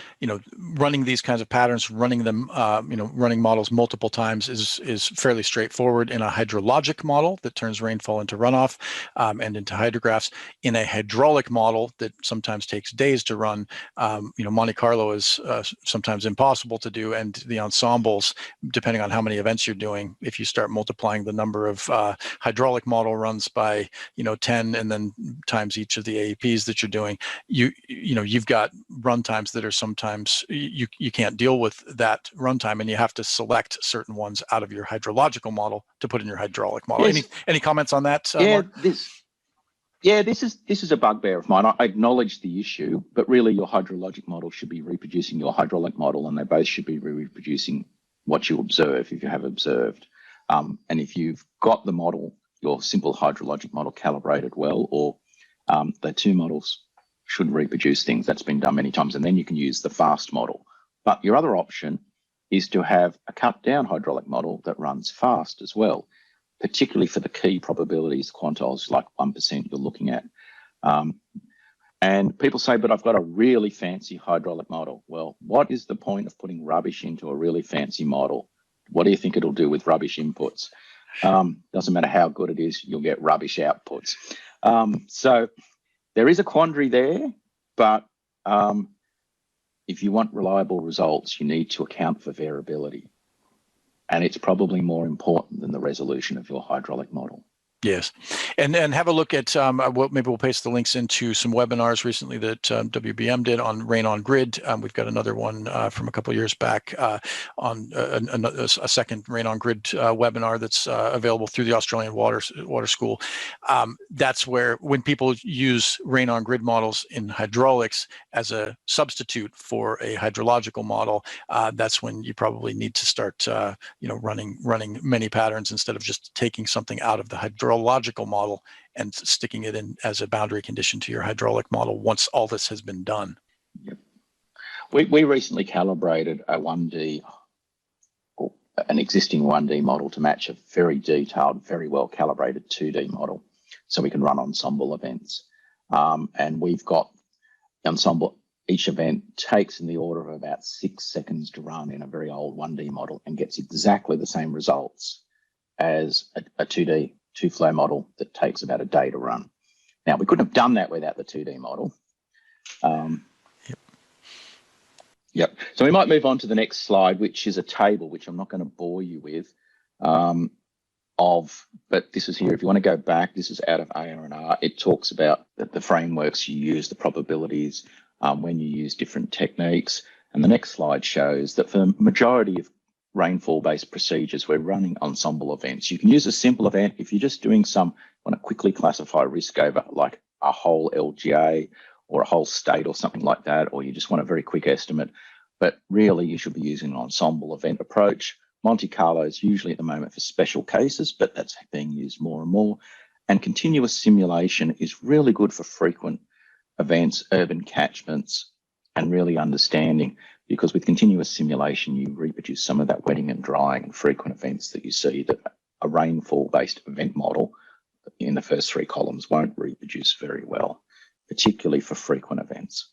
B: running these kinds of patterns, running them, running models multiple times is fairly straightforward in a hydrologic model that turns rainfall into runoff and into hydrographs. In a hydraulic model that sometimes takes days to run, Monte Carlo is sometimes impossible to do, and the ensembles, depending on how many events you're doing, if you start multiplying the number of hydraulic model runs by 10 and then times each of the AEPs that you're doing, you've got run times that are sometimes you can't deal with that runtime, and you have to select certain ones out of your hydrological model to put in your hydraulic model. Yes. Any comments on that, Mark?
C: This is a bugbear of mine. I acknowledge the issue, but really your hydrologic model should be reproducing your hydraulic model, and they both should be reproducing what you observe if you have observed. And if you've got the model, your simple hydrologic model calibrated well, or the two models should reproduce things. That's been done many times, and then you can use the fast model. But your other option is to have a cut down hydraulic model that runs fast as well, particularly for the key probabilities, quantiles like 1% you're looking at. And people say, but I've got a really fancy hydraulic model. Well, what is the point of putting rubbish into a really fancy model? What do you think it'll do with rubbish inputs? Doesn't matter how good it is, you'll get rubbish outputs. So there is a quandary there, but if you want reliable results, you need to account for variability. And it's probably more important than the resolution of your hydraulic model.
B: Yes, and have a look at maybe we'll paste the links into some webinars recently that WBM did on rain on grid. We've got another one from a couple of years back on a second rain on grid webinar that's available through the Australian Water School. That's where when people use rain on grid models in hydraulics as a substitute for a hydrological model, that's when you probably need to start running many patterns instead of just taking something out of the hydrological model and sticking it in as a boundary condition to your hydraulic model once all this has been done.
C: Yep. We recently calibrated a 1D, or an existing 1D model to match a very detailed, very well calibrated 2D model, so we can run ensemble events. And we've got ensemble, each event takes in the order of about 6 seconds to run in a very old 1D model and gets exactly the same results as a 2D two-flow model that takes about a day to run. Now, we couldn't have done that without the 2D model. Yep. So we might move on to the next slide, which is a table, which I'm not going to bore you with, but this is here. If you want to go back, this is out of ARR. It talks about the frameworks you use, the probabilities, when you use different techniques. And the next slide shows that for the majority of rainfall-based procedures, we're running ensemble events. You can use a simple event if you're just doing want to quickly classify risk over like a whole LGA or a whole state or something like that, or you just want a very quick estimate. But really, you should be using an ensemble event approach. Monte Carlo is usually at the moment for special cases, but that's being used more and more. And continuous simulation is really good for frequent events, urban catchments, and really understanding, because with continuous simulation, you reproduce some of that wetting and drying and frequent events that you see that a rainfall-based event model in the first 3 columns won't reproduce very well, particularly for frequent events.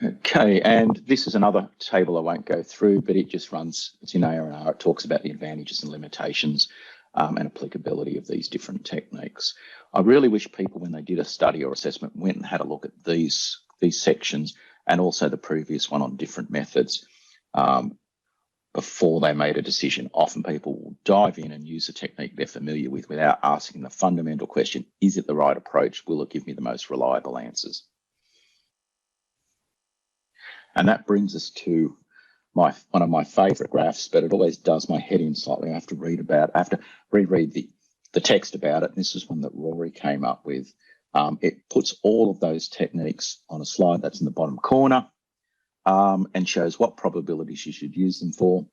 C: Okay, and this is another table I won't go through, but it just runs, it's in ARR. It talks about the advantages and limitations and applicability of these different techniques. I really wish people, when they did a study or assessment, went and had a look at these sections and also the previous one on different methods before they made a decision. Often people will dive in and use a technique they're familiar with without asking the fundamental question, is it the right approach? Will it give me the most reliable answers? And that brings us to one of my favorite graphs, but it always does my head in slightly. I have to reread the text about it. This is one that Rory came up with. It puts all of those techniques on a slide that's in the bottom corner and shows what probabilities you should use them for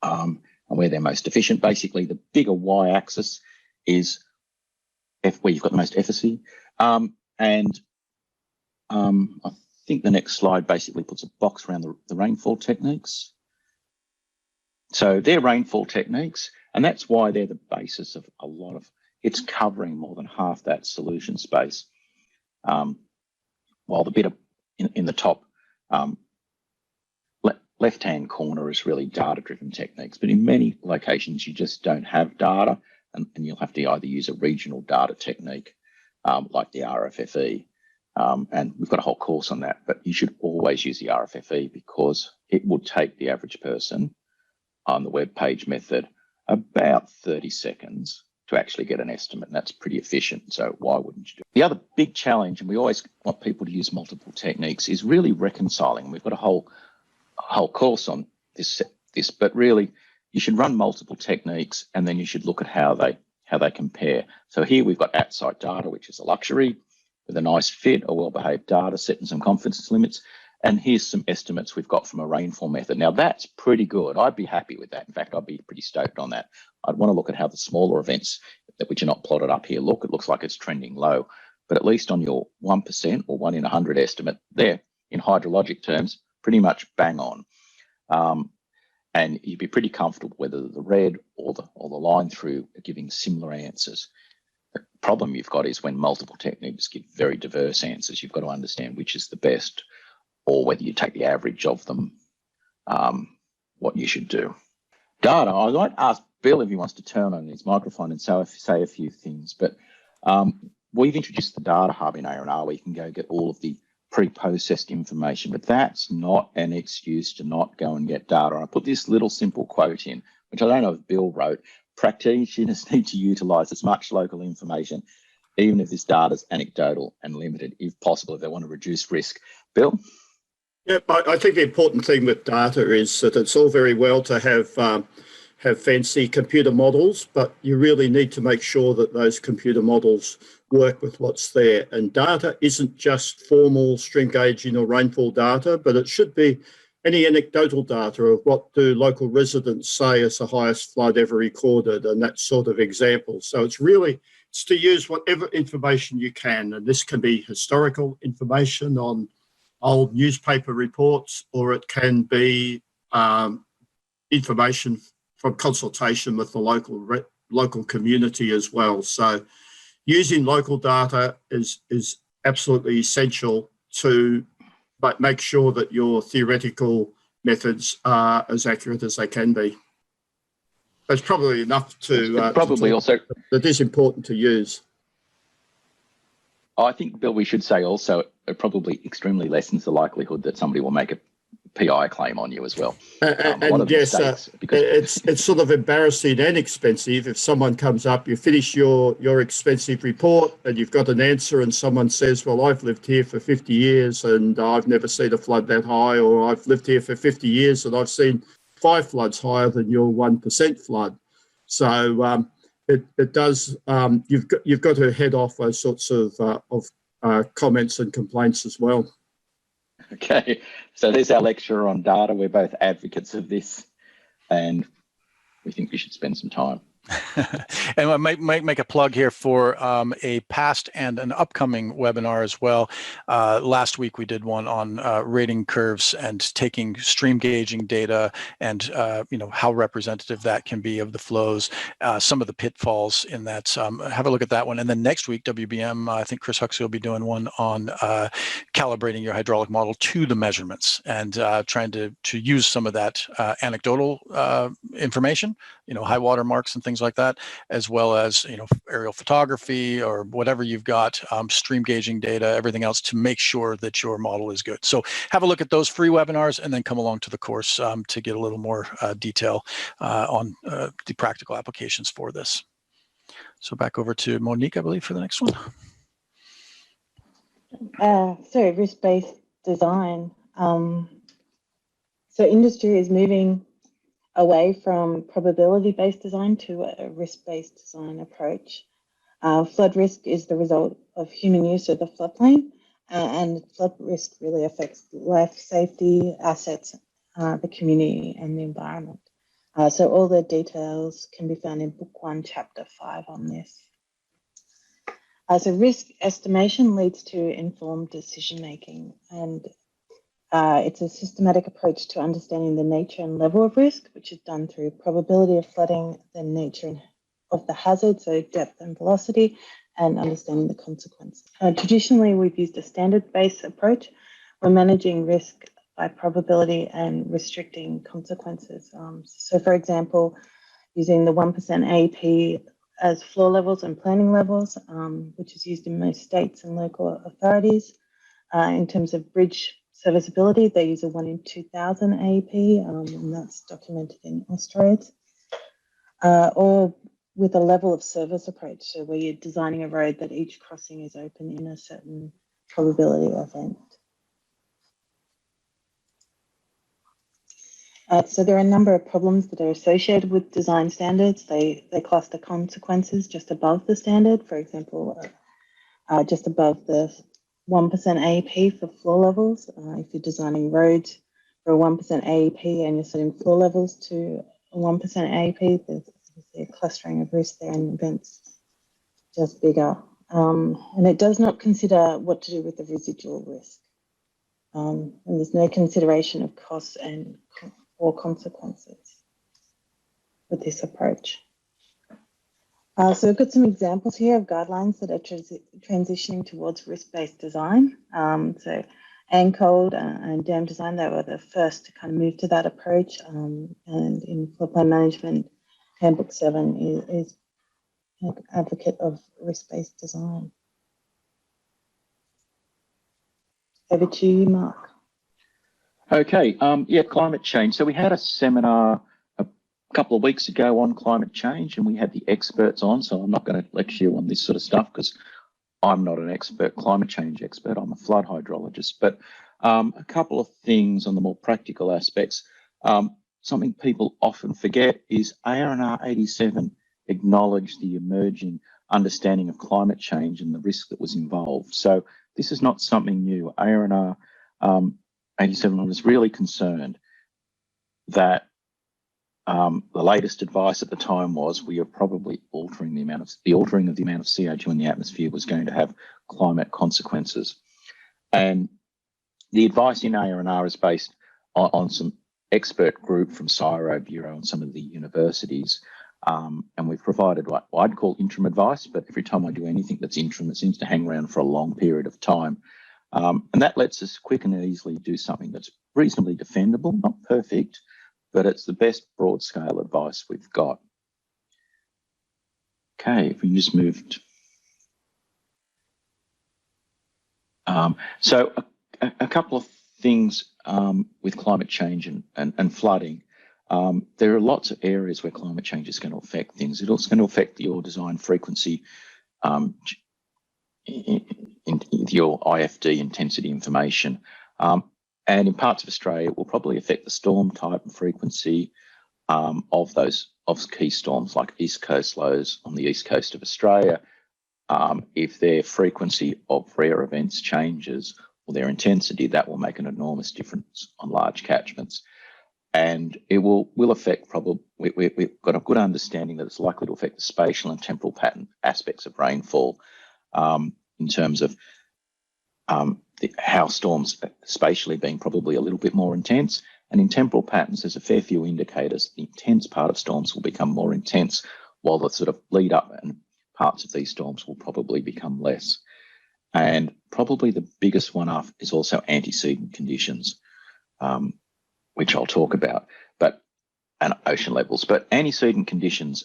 C: and where they're most efficient. Basically, the bigger y-axis is where you've got the most efficacy. I think the next slide basically puts a box around the rainfall techniques. So they're rainfall techniques, And that's why they're the basis of a lot of, it's covering more than half that solution space. While the bit in the top left-hand corner is really data-driven techniques, but in many locations you just don't have data, and you'll have to either use a regional data technique like the RFFE, and we've got a whole course on that, but you should always use the RFFE because it will take the average person on the web page method about 30 seconds to actually get an estimate, and that's pretty efficient, so why wouldn't you do it? The other big challenge, and we always want people to use multiple techniques, is really reconciling. We've got a whole course on this, but really you should run multiple techniques and then you should look at how they compare. So here we've got at-site data, which is a luxury with a nice fit, a well-behaved data set and some confidence limits. And here's some estimates we've got from a rainfall method. Now that's pretty good. I'd be happy with that. In fact, I'd be pretty stoked on that. I'd want to look at how the smaller events which are not plotted up here look. It looks like it's trending low, but at least on your 1% or 1 in 100 estimate there, in hydrologic terms, pretty much bang on. And you'd be pretty comfortable whether the red or the line through are giving similar answers. The problem you've got is when multiple techniques give very diverse answers, you've got to understand which is the best, or whether you take the average of them, what you should do. Data, I might ask Bill if he wants to turn on his microphone and say a few things, but we've introduced the Data Hub in ARR where you can go get all of the pre-processed information, but that's not an excuse to not go and get data. And I put this little simple quote in, which I don't know if Bill wrote: practitioners need to utilise as much local information, even if this data is anecdotal and limited, if possible, if they want to reduce risk. Bill?
D: Yeah, I think the important thing with data is that it's all very well to have fancy computer models, but you really need to make sure that those computer models work with what's there. And data isn't just formal stream gauging or rainfall data, but it should be any anecdotal data of what do local residents say is the highest flood ever recorded, and that sort of example. So it's to use whatever information you can, and this can be historical information on old newspaper reports, or it can be information from consultation with the local community as well. So using local data is absolutely essential to make sure that your theoretical methods are as accurate as they can be. That's probably enough to
C: probably also
D: that is important to use.
C: I think, Bill, we should say also it probably extremely lessens the likelihood that somebody will make a PI claim on you as well.
D: And yes, it's sort of embarrassing and expensive if someone comes up, you finish your expensive report and you've got an answer and someone says, well, I've lived here for 50 years and I've never seen a flood that high, or I've lived here for 50 years and I've seen 5 floods higher than your 1% flood. So it does, you've got to head off those sorts of comments and complaints as well.
C: Okay, so there's our lecture on data. We're both advocates of this, and we think we should spend some time.
B: And I might make a plug here for a past and an upcoming webinar as well. Last week we did one on rating curves and taking stream gauging data and how representative that can be of the flows, some of the pitfalls in that. Have a look at that one. And then next week, WBM, I think Chris Huxley will be doing one on calibrating your hydraulic model to the measurements and trying to use some of that anecdotal information, high water marks and things like that, as well as aerial photography or whatever you've got, stream gauging data, everything else, to make sure that your model is good. So have a look at those free webinars and then come along to the course to get a little more detail on the practical applications for this. So back over to Monique, I believe, for the next one.
F: So risk-based design. So industry is moving away from probability-based design to a risk-based design approach. Flood risk is the result of human use of the floodplain, and flood risk really affects life, safety, assets, the community, and the environment. So all the details can be found in Book 1, Chapter 5 on this. So risk estimation leads to informed decision-making, and It's a systematic approach to understanding the nature and level of risk, which is done through probability of flooding, the nature of the hazard, so depth and velocity, and understanding the consequences. Traditionally, we've used a standard-based approach. We're managing risk by probability and restricting consequences. So for example, using the 1% AP as floor levels and planning levels, which is used in most states and local authorities. In terms of bridge serviceability, they use a 1 in 2,000 AP, and that's documented in Australia. Or with a level of service approach, so where you're designing a road that each crossing is open in a certain probability event. So there are a number of problems that are associated with design standards. They cluster consequences just above the standard, for example, just above the 1% AP for floor levels. If you're designing roads for a 1% AP and you're setting floor levels to a 1% AP, there's obviously a clustering of risk there and events just bigger. And it does not consider what to do with the residual risk. And there's no consideration of costs or consequences with this approach. So we've got some examples here of guidelines that are transitioning towards risk-based design. So ANCOLD and dam design, they were the first to kind of move to that approach. And in floodplain management, Handbook 7 is an advocate of risk-based design. Over to you, Mark.
C: Okay, yeah, climate change. So we had a seminar a couple of weeks ago on climate change, and we had the experts on, so I'm not going to lecture you on this sort of stuff because I'm not an expert, climate change expert. I'm a flood hydrologist. But a couple of things on the more practical aspects. Something people often forget is ARR 87 acknowledged the emerging understanding of climate change and the risk that was involved. So this is not something new. ARR 87 was really concerned that the latest advice at the time was we are probably altering the amount of CO2 in the atmosphere was going to have climate consequences. And the advice in ARR is based on some expert group from CSIRO, Bureau, and some of the universities. And we've provided what I'd call interim advice, but every time I do anything that's interim, it seems to hang around for a long period of time. And that lets us quick and easily do something that's reasonably defendable, not perfect, but it's the best broad scale advice we've got. Okay, if we just moved. So a couple of things with climate change and flooding. There are lots of areas where climate change is going to affect things. It's also going to affect your design frequency, your IFD intensity information. And in parts of Australia, it will probably affect the storm type and frequency of key storms like East Coast lows on the east coast of Australia. If their frequency of rare events changes or their intensity, that will make an enormous difference on large catchments. And it will affect we've got a good understanding that it's likely to affect the spatial and temporal pattern aspects of rainfall in terms of how storms spatially being probably a little bit more intense. And in temporal patterns, there's a fair few indicators. The intense part of storms will become more intense, while the sort of lead up and parts of these storms will probably become less. And probably the biggest one up is also antecedent conditions, which I'll talk about, and ocean levels. But antecedent conditions,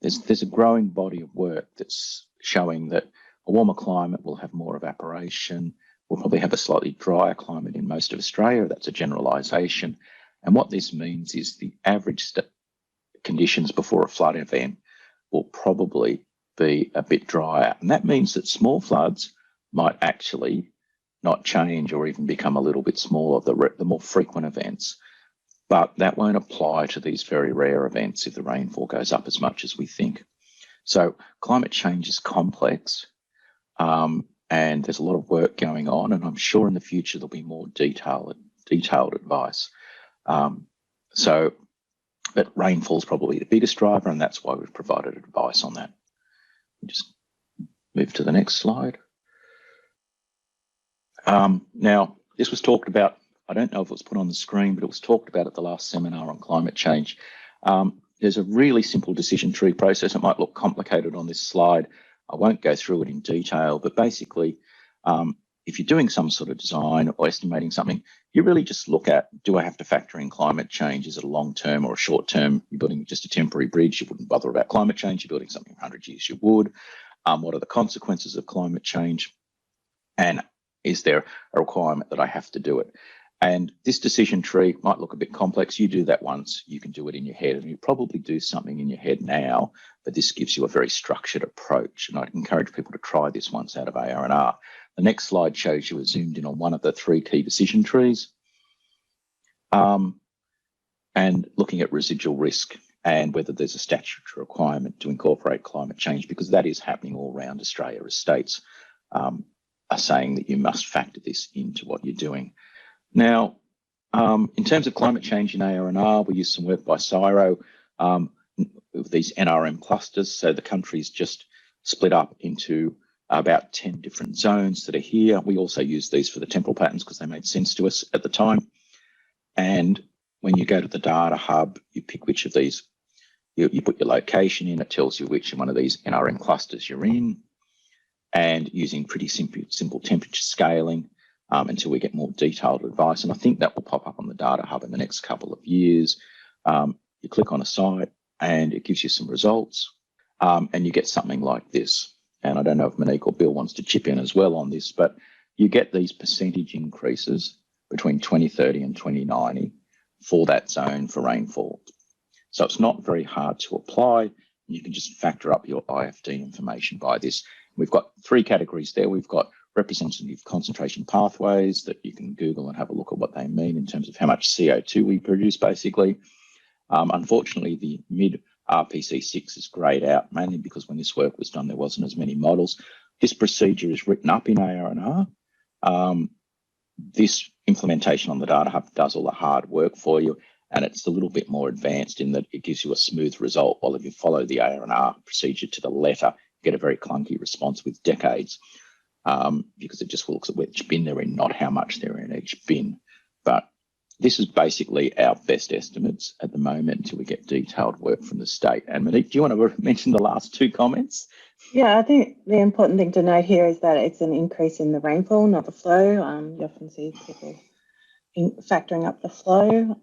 C: there's a growing body of work that's showing that a warmer climate will have more evaporation. We'll probably have a slightly drier climate in most of Australia. That's a generalisation. And what this means is the average conditions before a flood event will probably be a bit drier. And that means that small floods might actually not change or even become a little bit smaller, the more frequent events. But that won't apply to these very rare events if the rainfall goes up as much as we think. So climate change is complex. And there's a lot of work going on, and I'm sure in the future there'll be more detailed advice. But rainfall is probably the biggest driver, and that's why we've provided advice on that. We'll just move to the next slide. Now, this was talked about I don't know if it was put on the screen, but it was talked about at the last seminar on climate change. There's a really simple decision tree process. It might look complicated on this slide. I won't go through it in detail, but basically, if you're doing some sort of design or estimating something, you really just look at, do I have to factor in climate change? Is it a long-term or a short-term? You're building just a temporary bridge, you wouldn't bother about climate change. You're building something for 100 years, you would. What are the consequences of climate change? And is there a requirement that I have to do it? And this decision tree might look a bit complex. You do that once, you can do it in your head, and you probably do something in your head now, but this gives you a very structured approach. And I'd encourage people to try this once out of ARR. The next slide shows you a zoomed in on one of the 3 key decision trees, and looking at residual risk and whether there's a statutory requirement to incorporate climate change, because that is happening all around Australia as states are saying that you must factor this into what you're doing. Now, in terms of climate change in ARR, we use some work by CSIRO with these NRM clusters. So the country's just split up into about 10 different zones that are here. We also use these for the temporal patterns because they made sense to us at the time. And when you go to the data hub, you pick which of these, you put your location in, it tells you which one of these NRM clusters you're in, and using pretty simple temperature scaling until we get more detailed advice. And I think that will pop up on the data hub in the next couple of years. You click on a site and it gives you some results, and you get something like this. And I don't know if Monique or Bill wants to chip in as well on this, but you get these percentage increases between 2030 and 2090 for that zone for rainfall. So it's not very hard to apply. You can just factor up your IFD information by this. We've got 3 categories there. We've got representative concentration pathways that you can Google and have a look at what they mean in terms of how much CO2 we produce, basically. Unfortunately, the mid RPC6 is greyed out, mainly because when this work was done, there wasn't as many models. This procedure is written up in ARR. This implementation on the data hub does all the hard work for you, and it's a little bit more advanced in that it gives you a smooth result, while if you follow the ARR procedure to the letter, you get a very clunky response with decades, because it just looks at which bin they're in, not how much they're in each bin. But this is basically our best estimates at the moment until we get detailed work from the state. And Monique, do you want to mention the last 2 comments?
F: Yeah, I think the important thing to note here is that it's an increase in the rainfall, not the flow. You often see people factoring up the flow.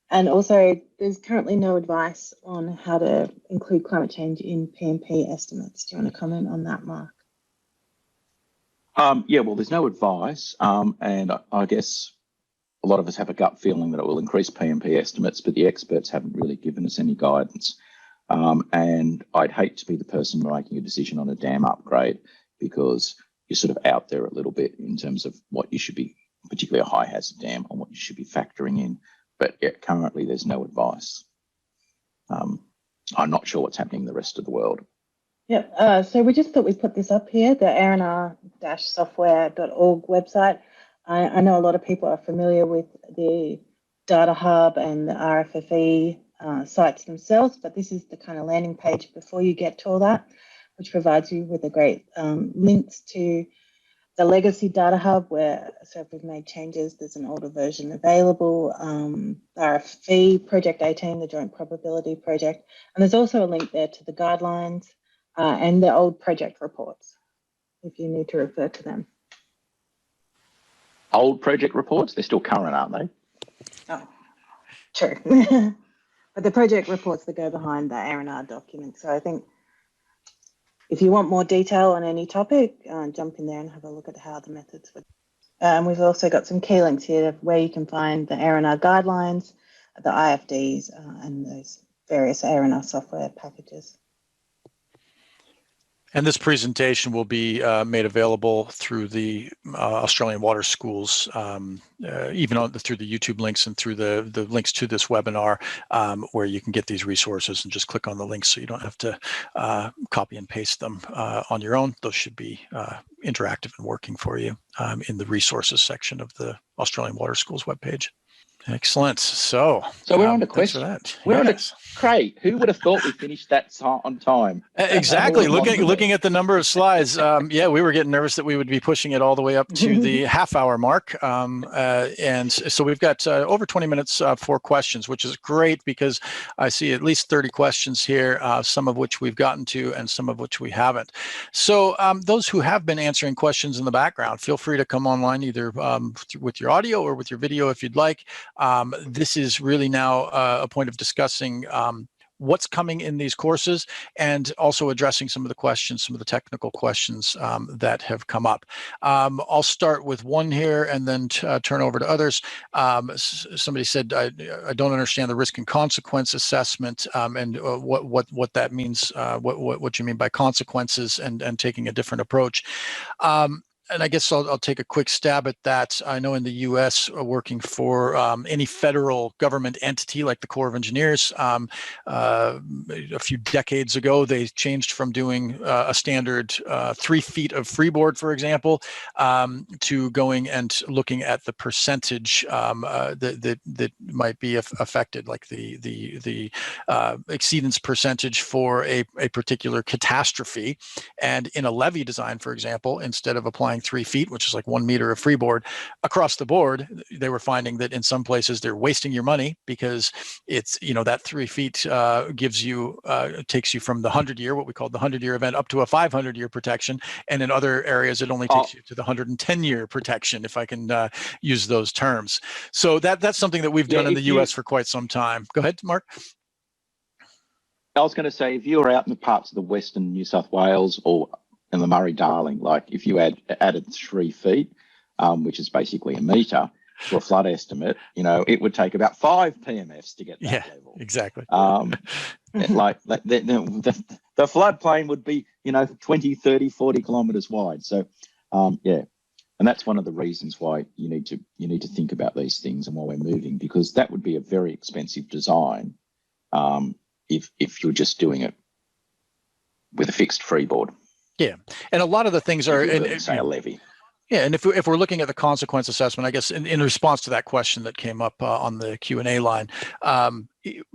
F: And also, there's currently no advice on how to include climate change in P&P estimates. Do you want to comment on that, Mark?
C: Yeah, well, there's no advice. And I guess a lot of us have a gut feeling that it will increase P&P estimates, but the experts haven't really given us any guidance. And I'd hate to be the person making a decision on a dam upgrade, because you're sort of out there a little bit in terms of what you should be, particularly a high hazard dam, on what you should be factoring in. But yeah, currently there's no advice. I'm not sure what's happening in the rest of the world.
F: Yeah, so we just thought we'd put this up here, the ARR-software.org website. I know a lot of people are familiar with the Data Hub and the RFFE sites themselves, but this is the kind of landing page before you get to all that, which provides you with a great links to the legacy Data Hub, where, so if we've made changes, there's an older version available, RFFE, Project 18, the Joint Probability Project, and there's also a link there to the guidelines and the old project reports, if you need to refer to them.
C: Old project reports? They're still current, aren't they?
F: Oh, true. But the project reports that go behind the ARR document. So I think if you want more detail on any topic, jump in there and have a look at how the methods work. We've also got some key links here where you can find the ARR guidelines, the IFDs, and those various ARR software packages.
B: And this presentation will be made available through the Australian Water Schools, even through the YouTube links and through the links to this webinar, where you can get these resources and just click on the links, so you don't have to copy and paste them on your own. Those should be interactive and working for you in the resources section of the Australian Water Schools webpage. Excellent. So
C: we're on to
B: thanks for
C: questions.
B: that.
C: We're on to
B: Yes.
C: Great. Who would have thought we finished that on time?
B: Exactly. Looking at the number of slides, yeah, we were getting nervous that we would be pushing it all the way up to the half-hour mark, and so we've got over 20 minutes for questions, which is great because I see at least 30 questions here, some of which we've gotten to and some of which we haven't. So those who have been answering questions in the background, feel free to come online either with your audio or with your video if you'd like. This is really now a point of discussing what's coming in these courses and also addressing some of the questions, some of the technical questions that have come up. I'll start with one here and then turn over to others. Somebody said, I don't understand the risk and consequence assessment and what that means, what you mean by consequences and taking a different approach. And I guess I'll take a quick stab at that. I know in the U.S., working for any federal government entity like the Corps of Engineers, a few decades ago, they changed from doing a standard 3 feet of freeboard, for example, to going and looking at the percentage that might be affected, like the exceedance percentage for a particular catastrophe. And in a levee design, for example, instead of applying 3 feet, which is like 1 meter of freeboard across the board, they were finding that in some places they're wasting your money because it's, that 3 feet gives you, takes you from the 100-year, what we call the 100-year event, up to a 500-year protection. And in other areas, it only takes you to the 110-year protection, if I can use those terms. So that's something that we've done in the US for quite some time. Go ahead, Mark.
C: I was going to say, if you're out in the parts of the Western New South Wales or in the Murray-Darling, like if you added 3 feet, which is basically a meter, to a flood estimate, it would take about 5 PMFs to get that level.
B: Exactly.
C: Like the floodplain would be, 20, 30, 40 kilometers wide. So, and that's one of the reasons why you need to think about these things and why we're moving, because that would be a very expensive design if you're just doing it with a fixed freeboard.
B: Yeah, and a lot of the things are
C: say a levy.
B: Yeah, and if we're looking at the consequence assessment, I guess in response to that question that came up on the Q&A line,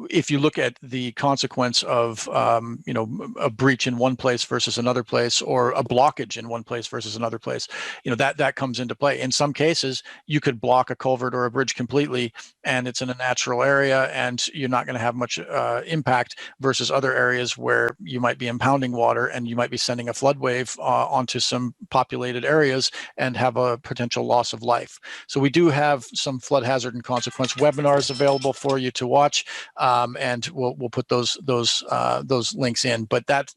B: if you look at the consequence of a breach in one place versus another place, or a blockage in one place versus another place, that comes into play. In some cases, you could block a culvert or a bridge completely, and it's in a natural area, and you're not going to have much impact, versus other areas where you might be impounding water and you might be sending a flood wave onto some populated areas and have a potential loss of life. So we do have some flood hazard and consequence webinars available for you to watch. And we'll put those links in, but that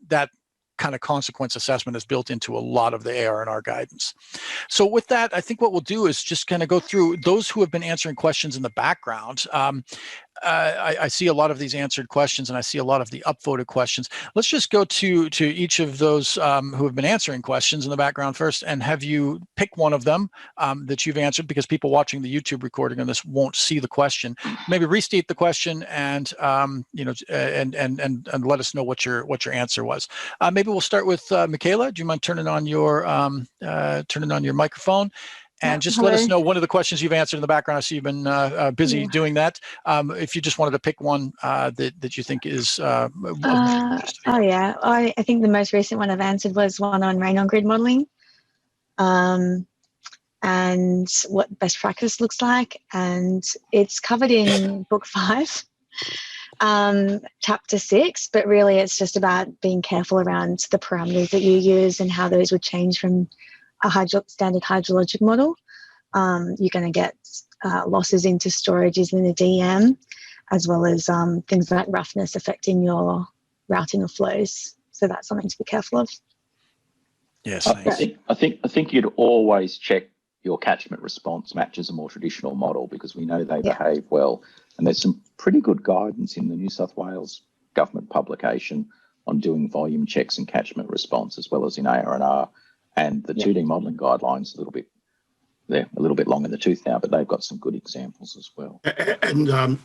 B: kind of consequence assessment is built into a lot of the ARR guidance. So with that, I think what we'll do is just kind of go through those who have been answering questions in the background. I see a lot of these answered questions, and I see a lot of the upvoted questions. Let's just go to each of those who have been answering questions in the background first, and have you pick one of them that you've answered, because people watching the YouTube recording on this won't see the question. Maybe restate the question and and let us know what your answer was. Maybe we'll start with Michaela. Do you mind turning on your microphone? And just let us know one of the questions you've answered in the background. I see you've been busy doing that. If you just wanted to pick one that you think is of interest.
E: I think the most recent one I've answered was one on rain on grid modelling, and what best practice looks like. And it's covered in Book 5, Chapter 6, but really it's just about being careful around the parameters that you use and how those would change from a standard hydrologic model. You're going to get losses into storages in the DM, as well as things like roughness affecting your routing of flows. So that's something to be careful of.
B: Yes,
C: I think you'd always check your catchment response matches a more traditional model, because we know they behave well. And there's some pretty good guidance in the New South Wales government publication on doing volume checks and catchment response, as well as in ARR. And the 2D modelling guidelines they're a little bit long in the tooth now, but they've got some good examples as well.
D: And on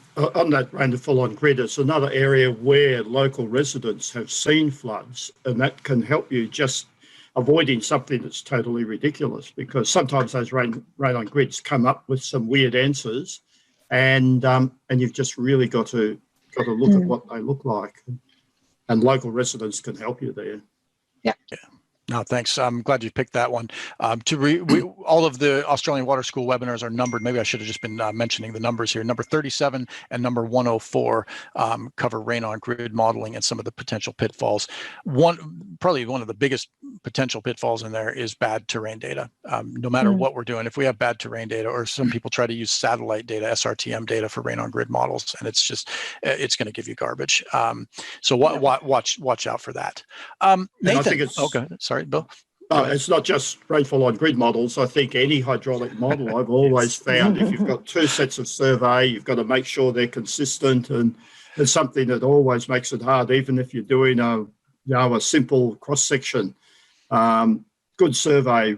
D: that Rainfall on grid, it's another area where local residents have seen floods, and that can help you just avoiding something that's totally ridiculous, because sometimes those rain on grids come up with some weird answers, and you've just really got to look at what they look like, and local residents can help you there.
E: Yeah.
B: No, thanks. I'm glad you picked that one. All of the Australian Water School webinars are numbered. Maybe I should have just been mentioning the numbers here. Number 37 and number 104 cover rain on grid modeling and some of the potential pitfalls. Probably one of the biggest potential pitfalls in there is bad terrain data. No matter what we're doing, if we have bad terrain data, or some people try to use satellite data, SRTM data for rain on grid models, and it's going to give you garbage. So watch out for that. Nathan,
D: I think it's,
B: okay, sorry, Bill.
D: It's not just rainfall on grid models. I think any hydraulic model, I've always found, if you've got two sets of survey, you've got to make sure they're consistent, and it's something that always makes it hard, even if you're doing a simple cross section. Good survey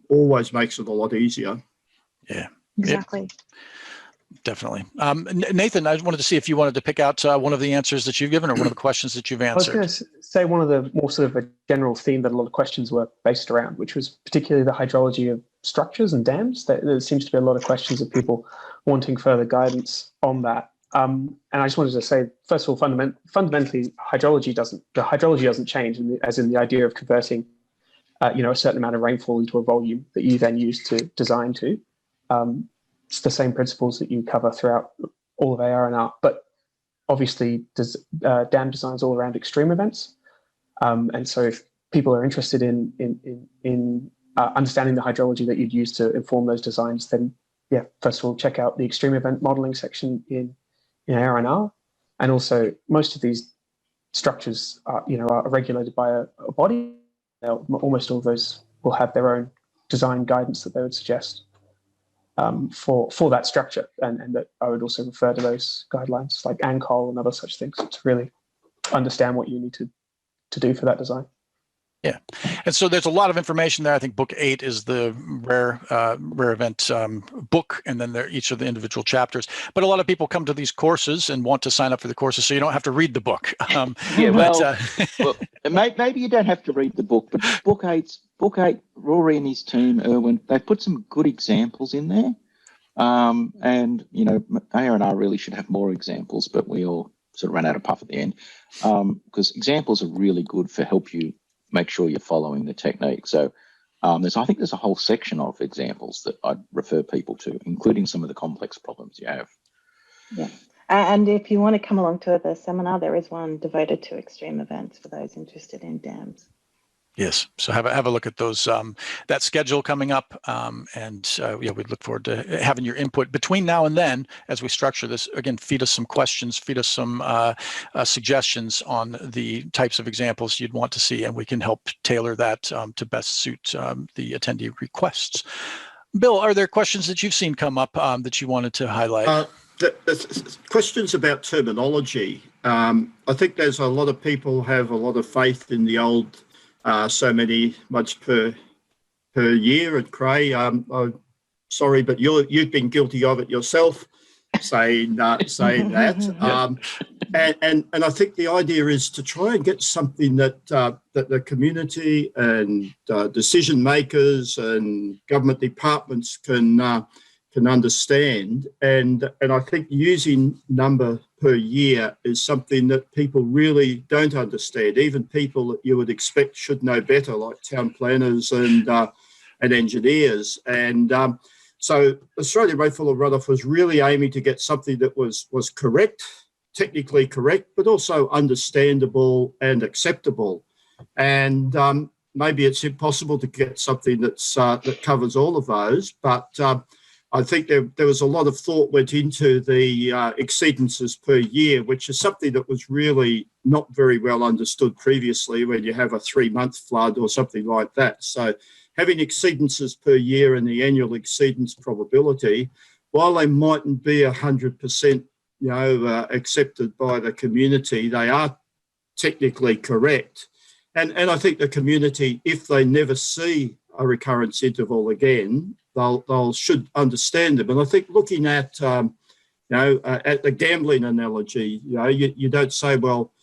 D: always makes it a lot easier.
B: Yeah,
E: exactly.
B: Definitely. Nathan, I wanted to see if you wanted to pick out one of the answers that you've given, or one of the questions that you've answered.
G: I was going to say one of the more sort of a general theme that a lot of questions were based around, which was particularly the hydrology of structures and dams. There seems to be a lot of questions of people wanting further guidance on that. And I just wanted to say, first of all, fundamentally, hydrology doesn't change, as in the idea of converting, a certain amount of rainfall into a volume that you then use to design to. It's the same principles that you cover throughout all of ARR, but obviously dam design is all around extreme events. And so if people are interested in understanding the hydrology that you'd use to inform those designs, then first of all, check out the extreme event modeling section in ARR. And also most of these structures are regulated by a body. Almost all of those will have their own design guidance that they would suggest for that structure, and that I would also refer to those guidelines like ANCOL and other such things to really understand what you need to do for that design.
B: Yeah, and so there's a lot of information there. I think book 8 is the rare event book, and then each of the individual chapters. But a lot of people come to these courses and want to sign up for the courses, so you don't have to read the book.
C: Well, maybe you don't have to read the book, but book 8, Rory and his team, Erwin, they've put some good examples in there. And ARR really should have more examples, but we all sort of ran out of puff at the end, because examples are really good for help you make sure you're following the technique. So I think there's a whole section of examples that I'd refer people to, including some of the complex problems you have.
F: Yeah. And if you want to come along to the seminar, there is one devoted to extreme events for those interested in dams.
B: Yes, so have a look at those, that schedule coming up, and we'd look forward to having your input between now and then as we structure this. Again, feed us some questions, feed us some suggestions on the types of examples you'd want to see, and we can help tailor that to best suit the attendee requests. Bill, are there questions that you've seen come up that you wanted to highlight?
D: The questions about terminology. I think there's a lot of people have a lot of faith in the old so much per year at Cray. I'm sorry, but you've been guilty of it yourself, saying that. And I think the idea is to try and get something that the community and decision makers and government departments can understand. And I think using number per year is something that people really don't understand. Even people that you would expect should know better, like town planners and engineers. And so Australian Rainfall and Runoff was really aiming to get something that was correct, technically correct, but also understandable and acceptable. And maybe it's impossible to get something that covers all of those, but I think there was a lot of thought went into the exceedances per year, which is something that was really not very well understood previously when you have a 3-month flood or something like that. So having exceedances per year and the annual exceedance probability, while they mightn't be 100% accepted by the community, they are technically correct. And I think the community, if they never see a recurrence interval again, they'll should understand them. And I think looking at at the gambling analogy, you don't say, well,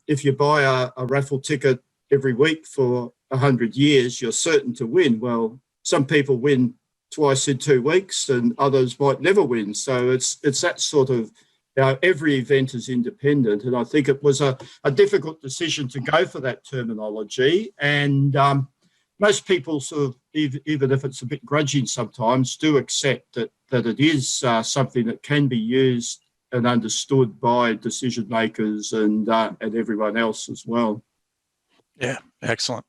D: if you buy a raffle ticket every week for 100 years, you're certain to win. Well, some people win twice in 2 weeks, and others might never win. So it's that sort of, every event is independent, and I think it was a difficult decision to go for that terminology. And most people sort of, even if it's a bit grudging sometimes, do accept that it is something that can be used and understood by decision makers and everyone else as well.
B: Yeah, excellent.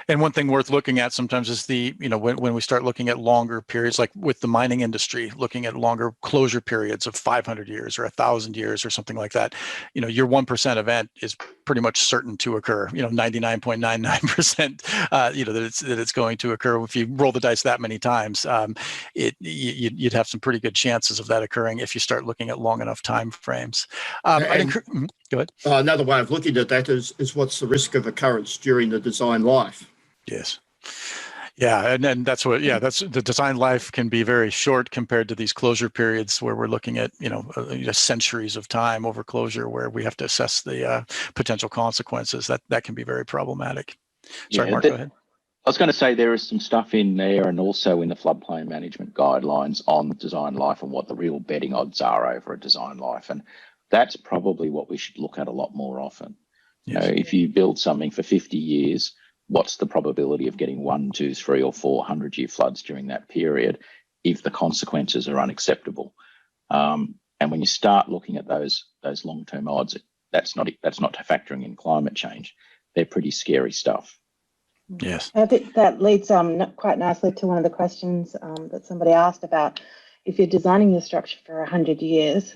B: And one thing worth looking at sometimes is when we start looking at longer periods, like with the mining industry, looking at longer closure periods of 500 years or 1,000 years or something like that, your 1% event is pretty much certain to occur, 99.99%, that it's going to occur. If you roll the dice that many times, you'd have some pretty good chances of that occurring if you start looking at long enough time frames. Go ahead.
D: Another way of looking at that is what's the risk of occurrence during the design life?
B: Yes. Yeah, and that's the design life can be very short compared to these closure periods where we're looking at centuries of time over closure, where we have to assess the potential consequences. That can be very problematic. Sorry, Mark, go ahead.
C: I was going to say there is some stuff in there, and also in the floodplain management guidelines on design life and what the real betting odds are over a design life, and that's probably what we should look at a lot more often. Yes. If you build something for 50 years, what's the probability of getting 1, 2, 3, or 400-year floods during that period if the consequences are unacceptable? And when you start looking at those long-term odds, that's not factoring in climate change. They're pretty scary stuff.
B: Yes.
F: I think that leads quite nicely to one of the questions that somebody asked about if you're designing your structure for 100 years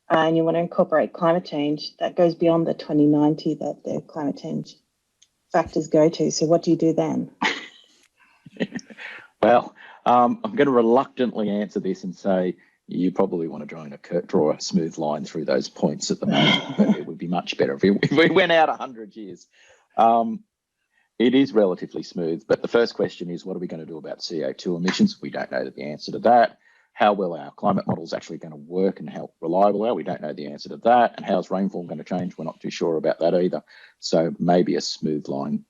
F: and you want to incorporate climate change, that goes beyond the 2090 that the climate change factors go to. So what do you do then?
C: Well, I'm going to reluctantly answer this and say you probably want to draw a smooth line through those points at the moment. But it would be much better if we went out 100 years. It is relatively smooth, but the first question is, what are we going to do about CO2 emissions? We don't know the answer to that. How well our climate models actually going to work and how reliable are we? Don't know the answer to that. And how's rainfall going to change? We're not too sure about that either. So maybe a smooth line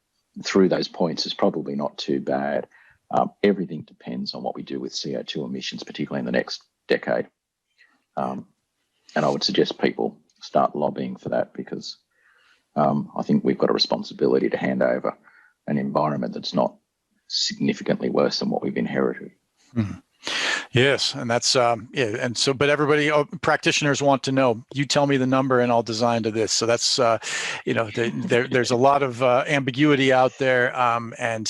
C: through those points is probably not too bad. Everything depends on what we do with CO2 emissions, particularly in the next decade. And I would suggest people start lobbying for that, because I think we've got a responsibility to hand over an environment that's not significantly worse than what we've inherited.
B: Mm-hmm. Yes, and that's and so, but everybody, practitioners want to know. You tell me the number, and I'll design to this. So that's there's a lot of ambiguity out there, and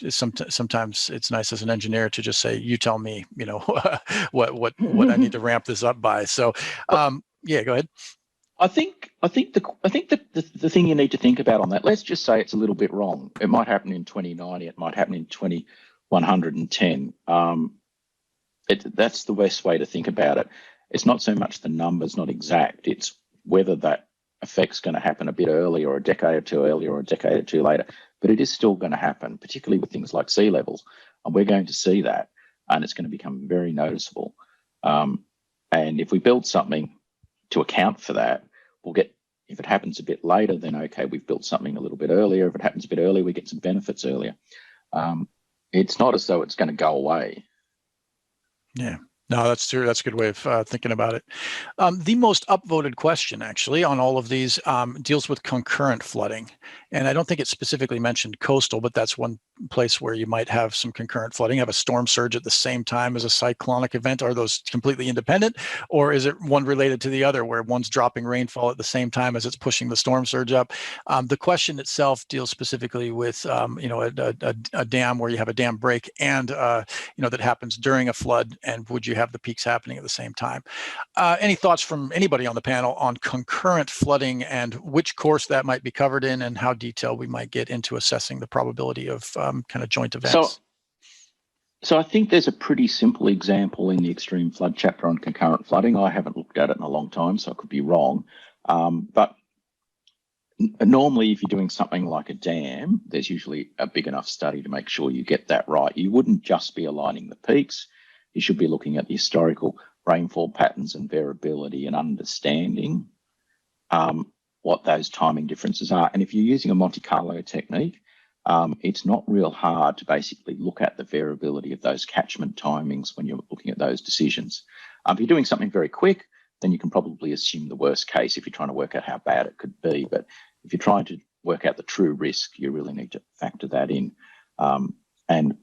B: sometimes it's nice as an engineer to just say, you tell me, what I need to ramp this up by. So yeah, go ahead.
C: I think the thing you need to think about on that, let's just say it's a little bit wrong. It might happen in 2090. It might happen in 2110. That's the best way to think about it. It's not so much the numbers, not exact. It's whether that effect's going to happen a bit earlier, or a decade or two earlier, or a decade or two later. But it is still going to happen, particularly with things like sea levels. And we're going to see that, and it's going to become very noticeable. And if we build something to account for that, we'll get, if it happens a bit later, then okay, we've built something a little bit earlier. If it happens a bit earlier, we get some benefits earlier. It's not as though it's going to go away.
B: Yeah, no, that's true. That's a good way of thinking about it. The most upvoted question, actually, on all of these deals with concurrent flooding. And I don't think it specifically mentioned coastal, but that's one place where you might have some concurrent flooding, have a storm surge at the same time as a cyclonic event. Are those completely independent, or is it one related to the other, where one's dropping rainfall at the same time as it's pushing the storm surge up? The question itself deals specifically with a dam where you have a dam break and that happens during a flood, and would you have the peaks happening at the same time? Any thoughts from anybody on the panel on concurrent flooding and which course that might be covered in, and how detailed we might get into assessing the probability of kind of joint events?
C: So I think there's a pretty simple example in the extreme flood chapter on concurrent flooding. I haven't looked at it in a long time, so I could be wrong. But normally, if you're doing something like a dam, there's usually a big enough study to make sure you get that right. You wouldn't just be aligning the peaks. You should be looking at the historical rainfall patterns and variability and understanding what those timing differences are. And if you're using a Monte Carlo technique, it's not real hard to basically look at the variability of those catchment timings when you're looking at those decisions. If you're doing something very quick, then you can probably assume the worst case if you're trying to work out how bad it could be. But if you're trying to work out the true risk, you really need to factor that in. And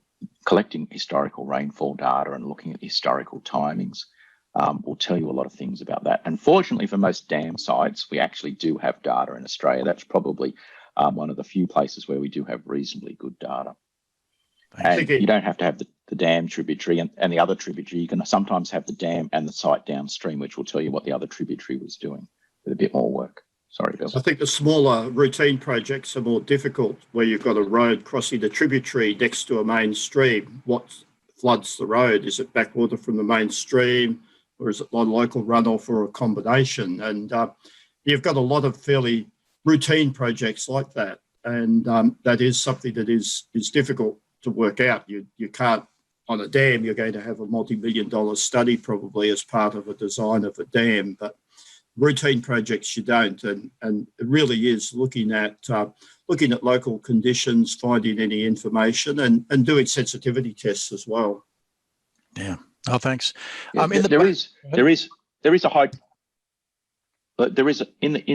C: collecting historical rainfall data and looking at the historical timings will tell you a lot of things about that. Unfortunately, for most dam sites, we actually do have data in Australia. That's probably one of the few places where we do have reasonably good data. And you don't have to have the dam tributary and the other tributary. You can sometimes have the dam and the site downstream, which will tell you what the other tributary was doing with a bit more work. Sorry, Bill.
D: I think the smaller routine projects are more difficult, where you've got a road crossing the tributary next to a main stream. What floods the road? Is it backwater from the main stream, or is it local runoff, or a combination? And you've got a lot of fairly routine projects like that, and that is something that is difficult to work out. You can't, on a dam, you're going to have a multi-million-dollar study probably as part of a design of a dam, but routine projects you don't, and it really is looking at local conditions, finding any information, and doing sensitivity tests as well.
B: Yeah. Oh, thanks.
C: Yeah, in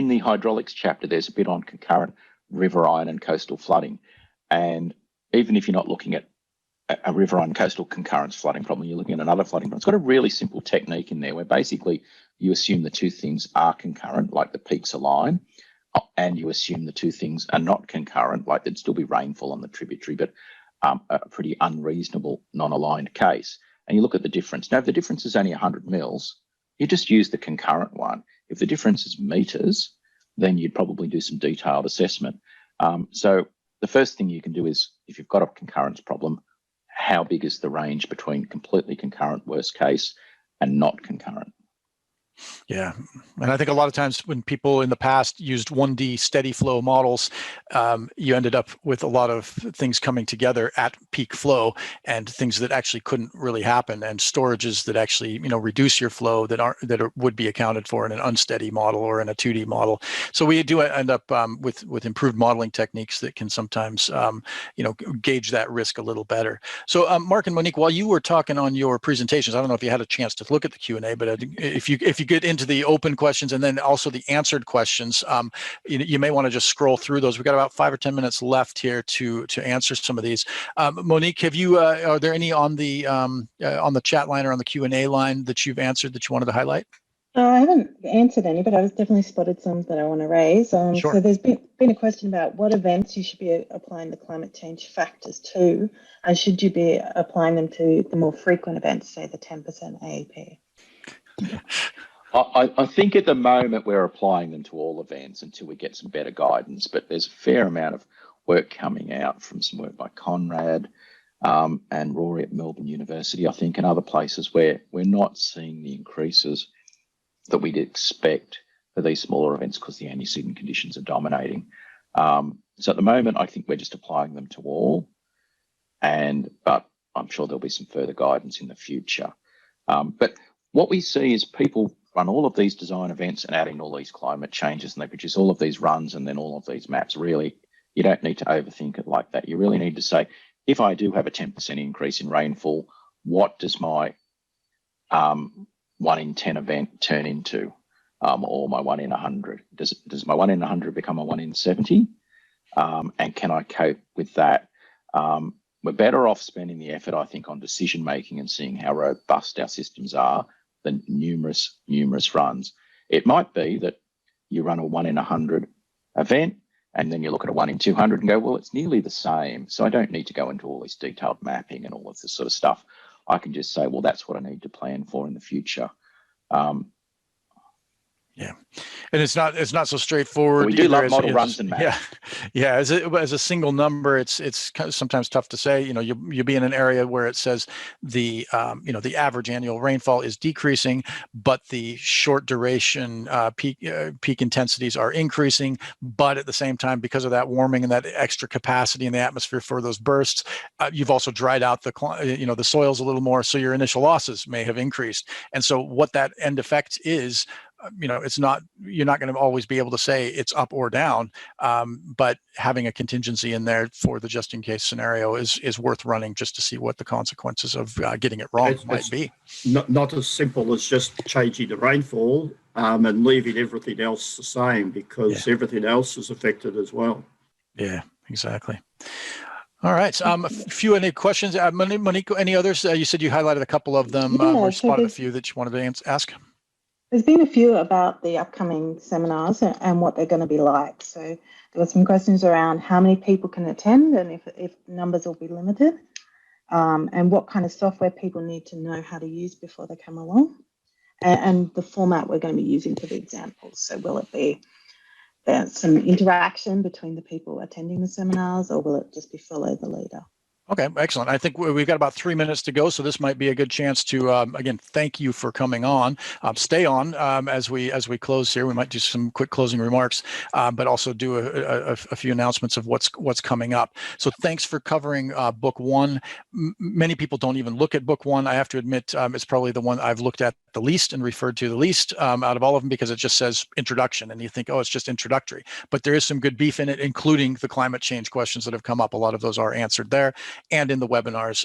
C: the hydraulics chapter, there's a bit on concurrent riverine and coastal flooding, and even if you're not looking at a riverine coastal concurrence flooding problem, you're looking at another flooding problem. It's got a really simple technique in there where basically you assume the two things are concurrent, like the peaks align, and you assume the two things are not concurrent, like there'd still be rainfall on the tributary, but a pretty unreasonable non-aligned case. And you look at the difference. Now, if the difference is only 100 mils, you just use the concurrent one. If the difference is meters, then you'd probably do some detailed assessment. So the first thing you can do is, if you've got a concurrence problem, how big is the range between completely concurrent worst case and not concurrent?
B: Yeah. And I think a lot of times when people in the past used 1D steady flow models, you ended up with a lot of things coming together at peak flow and things that actually couldn't really happen, and storages that actually, reduce your flow that would be accounted for in an unsteady model or in a 2D model. So we do end up with improved modeling techniques that can sometimes, gauge that risk a little better. So Mark and Monique, while you were talking on your presentations, I don't know if you had a chance to look at the Q&A, but if you get into the open questions and then also the answered questions, you may want to just scroll through those. We've got about 5 or 10 minutes left here to answer some of these. Monique, have you? Are there any on the chat line or on the Q&A line that you've answered that you wanted to highlight?
F: I haven't answered any, but I've definitely spotted some that I want to raise.
B: Sure.
F: So there's been a question about what events you should be applying the climate change factors to, and should you be applying them to the more frequent events, say the 10% AEP?
C: I think at the moment we're applying them to all events until we get some better guidance, but there's a fair amount of work coming out from some work by Conrad and Rory at Melbourne University, I think, and other places where we're not seeing the increases that we'd expect for these smaller events because the antecedent conditions are dominating. So at the moment, I think we're just applying them to all, but I'm sure there'll be some further guidance in the future. But what we see is people run all of these design events and add in all these climate changes, and they produce all of these runs and then all of these maps. Really, you don't need to overthink it like that. You really need to say, if I do have a 10% increase in rainfall, what does my 1 in 10 event turn into, or my 1 in 100? Does my 1 in 100 become a 1 in 70? And can I cope with that? We're better off spending the effort, I think, on decision making and seeing how robust our systems are than numerous runs. It might be that you run a 1 in 100 event and then you look at a 1 in 200 and go, well, it's nearly the same. So I don't need to go into all this detailed mapping and all of this sort of stuff. I can just say, well, that's what I need to plan for in the future.
B: Yeah, and it's not so straightforward.
C: We do love model runs and maps.
B: Yeah. As a single number, it's kind of sometimes tough to say. You'll be in an area where it says the average annual rainfall is decreasing, but the short duration peak intensities are increasing. But at the same time, because of that warming and that extra capacity in the atmosphere for those bursts, you've also dried out the soils a little more, so your initial losses may have increased. And so what that end effect is, it's not, you're not going to always be able to say it's up or down, but having a contingency in there for the just in case scenario is worth running just to see what the consequences of getting it wrong might be.
D: Not as simple as just changing the rainfall and leaving everything else the same, because everything else is affected as well. Yeah,
B: exactly. All right. A few any questions? Monique, any others? You said you highlighted a couple of them, or spotted a few that you wanted to ask.
F: There's been a few about the upcoming seminars and what they're going to be like. So there were some questions around how many people can attend and if numbers will be limited, and what kind of software people need to know how to use before they come along, and the format we're going to be using for the examples. So will it be some interaction between the people attending the seminars, or will it just be follow the leader?
B: Okay, excellent. I think we've got about 3 minutes to go, so this might be a good chance to, again, thank you for coming on. Stay on as we close here. We might do some quick closing remarks, but also do a few announcements of what's coming up. So thanks for covering book one. Many people don't even look at book one. I have to admit, it's probably the one I've looked at the least and referred to the least out of all of them, because it just says introduction, and you think, oh, it's just introductory. But there is some good beef in it, including the climate change questions that have come up. A lot of those are answered there. And in the webinars,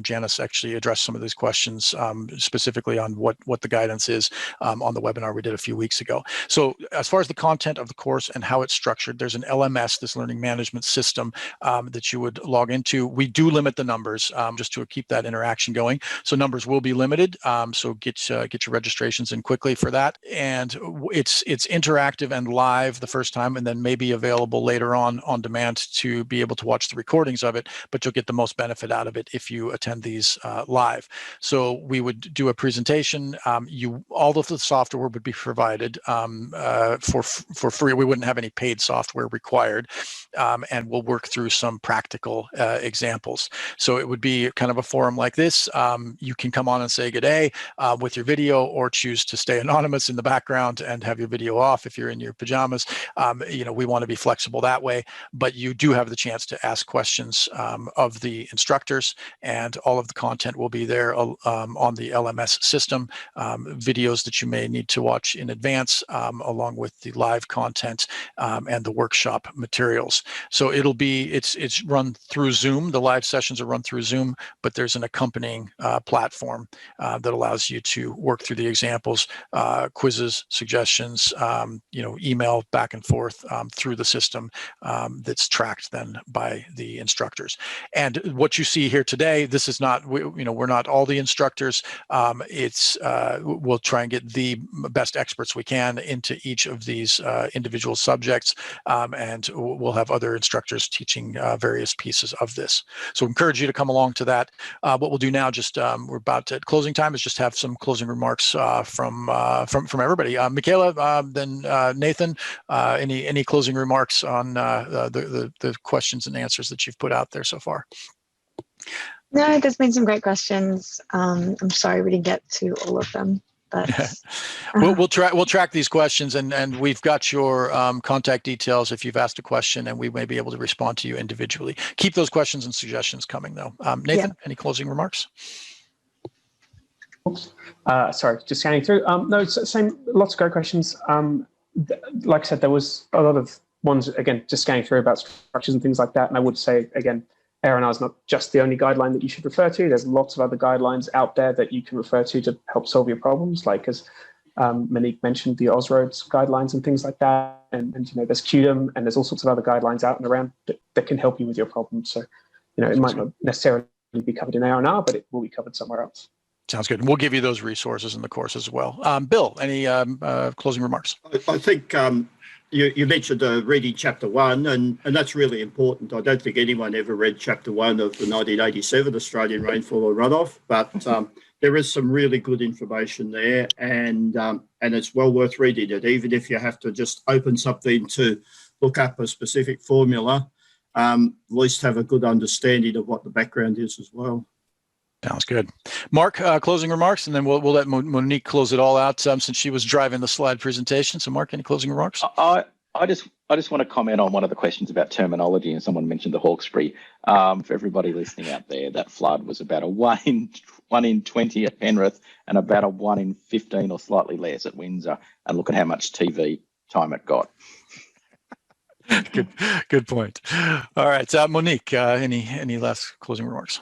B: Janice actually addressed some of these questions specifically on what the guidance is on the webinar we did a few weeks ago. So as far as the content of the course and how it's structured, there's an LMS, this learning management system, that you would log into. We do limit the numbers just to keep that interaction going. So numbers will be limited. So get your registrations in quickly for that. And it's interactive and live the first time, and then maybe available later on demand to be able to watch the recordings of it, but you'll get the most benefit out of it if you attend these live. So we would do a presentation. All of the software would be provided for free. We wouldn't have any paid software required, and we'll work through some practical examples. So it would be kind of a forum like this. You can come on and say good day with your video, or choose to stay anonymous in the background and have your video off if you're in your pajamas. We want to be flexible that way, but you do have the chance to ask questions of the instructors, and all of the content will be there on the LMS system. Videos that you may need to watch in advance, along with the live content and the workshop materials. So it's run through Zoom. The live sessions are run through Zoom, but there's an accompanying platform that allows you to work through the examples, quizzes, suggestions, email back and forth through the system that's tracked then by the instructors. And what you see here today, this is not, we're not all the instructors. We'll try and get the best experts we can into each of these individual subjects, and we'll have other instructors teaching various pieces of this. So encourage you to come along to that. What we'll do now, we're about at closing time, is just have some closing remarks from everybody. Michaela, then Nathan, any closing remarks on the questions and answers that you've put out there so far?
E: No, there's been some great questions. I'm sorry we didn't get to all of them, but
B: we'll track these questions, and we've got your contact details if you've asked a question, and we may be able to respond to you individually. Keep those questions and suggestions coming, though. Nathan, any closing remarks?
G: Oops. Sorry, just scanning through. No, it's same. Lots of great questions. Like I said, there was a lot of ones, again, just scanning through about structures and things like that. And I would say, again, ARR is not just the only guideline that you should refer to. There's lots of other guidelines out there that you can refer to help solve your problems, like as Monique mentioned, the Ausroads guidelines and things like that. And there's QDM, and there's all sorts of other guidelines out and around that can help you with your problems. So, it might not necessarily be covered in ARR, but it will be covered somewhere else.
B: Sounds good. And we'll give you those resources in the course as well. Bill, any closing remarks?
D: I think you mentioned reading chapter 1, and that's really important. I don't think anyone ever read chapter 1 of the 1987 Australian Rainfall or Runoff, but there is some really good information there, and it's well worth reading it, even if you have to just open something to look up a specific formula. At least have a good understanding of what the background is as well.
B: Sounds good. Mark, closing remarks, and then we'll let Monique close it all out since she was driving the slide presentation. So, Mark, any closing remarks?
C: I just want to comment on one of the questions about terminology, and someone mentioned the Hawkesbury. For everybody listening out there, that flood was about a 1 in 1 in 20 at Penrith, and about a 1 in 15 or slightly less at Windsor. And look at how much TV time it got.
B: Good point. All right, Monique, any last closing remarks?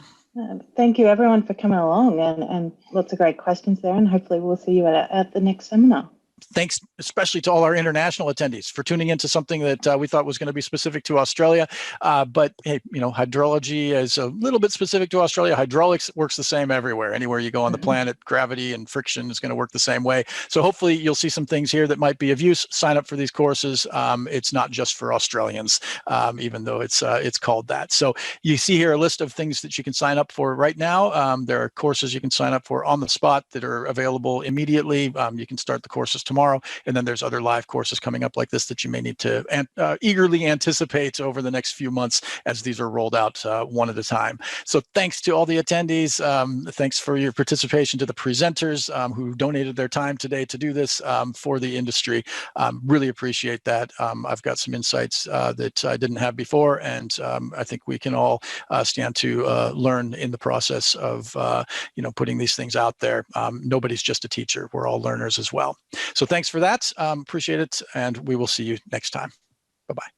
F: Thank you, everyone, for coming along, and lots of great questions there. And hopefully we'll see you at the next seminar.
B: Thanks especially to all our international attendees for tuning into something that we thought was going to be specific to Australia. But hey, hydrology is a little bit specific to Australia. Hydraulics works the same everywhere. Anywhere you go on the planet, gravity and friction is going to work the same way. So hopefully you'll see some things here that might be of use. Sign up for these courses. It's not just for Australians, even though it's called that. So you see here a list of things that you can sign up for right now. There are courses you can sign up for on the spot that are available immediately. You can start the courses tomorrow, and then there's other live courses coming up like this that you may need to eagerly anticipate over the next few months as these are rolled out one at a time. So thanks to all the attendees. Thanks for your participation to the presenters who donated their time today to do this for the industry. Really appreciate that. I've got some insights that I didn't have before, and I think we can all stand to learn in the process of putting these things out there. Nobody's just a teacher. We're all learners as well. So thanks for that. Appreciate it. And we will see you next time. Bye-bye.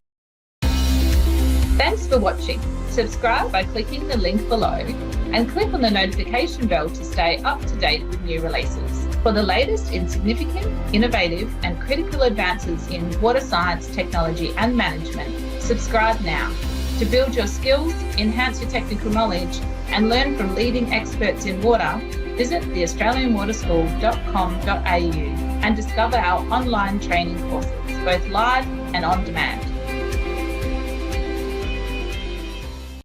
A: Thanks for watching. Subscribe by clicking the link below and click on the notification bell to stay up to date with new releases. For the latest in significant, innovative and critical advances in water science, technology and management, subscribe now. To build your skills, enhance your technical knowledge and learn from leading experts in water, visit theaustralianwaterschool.com.au and discover our online training courses, both live and on demand.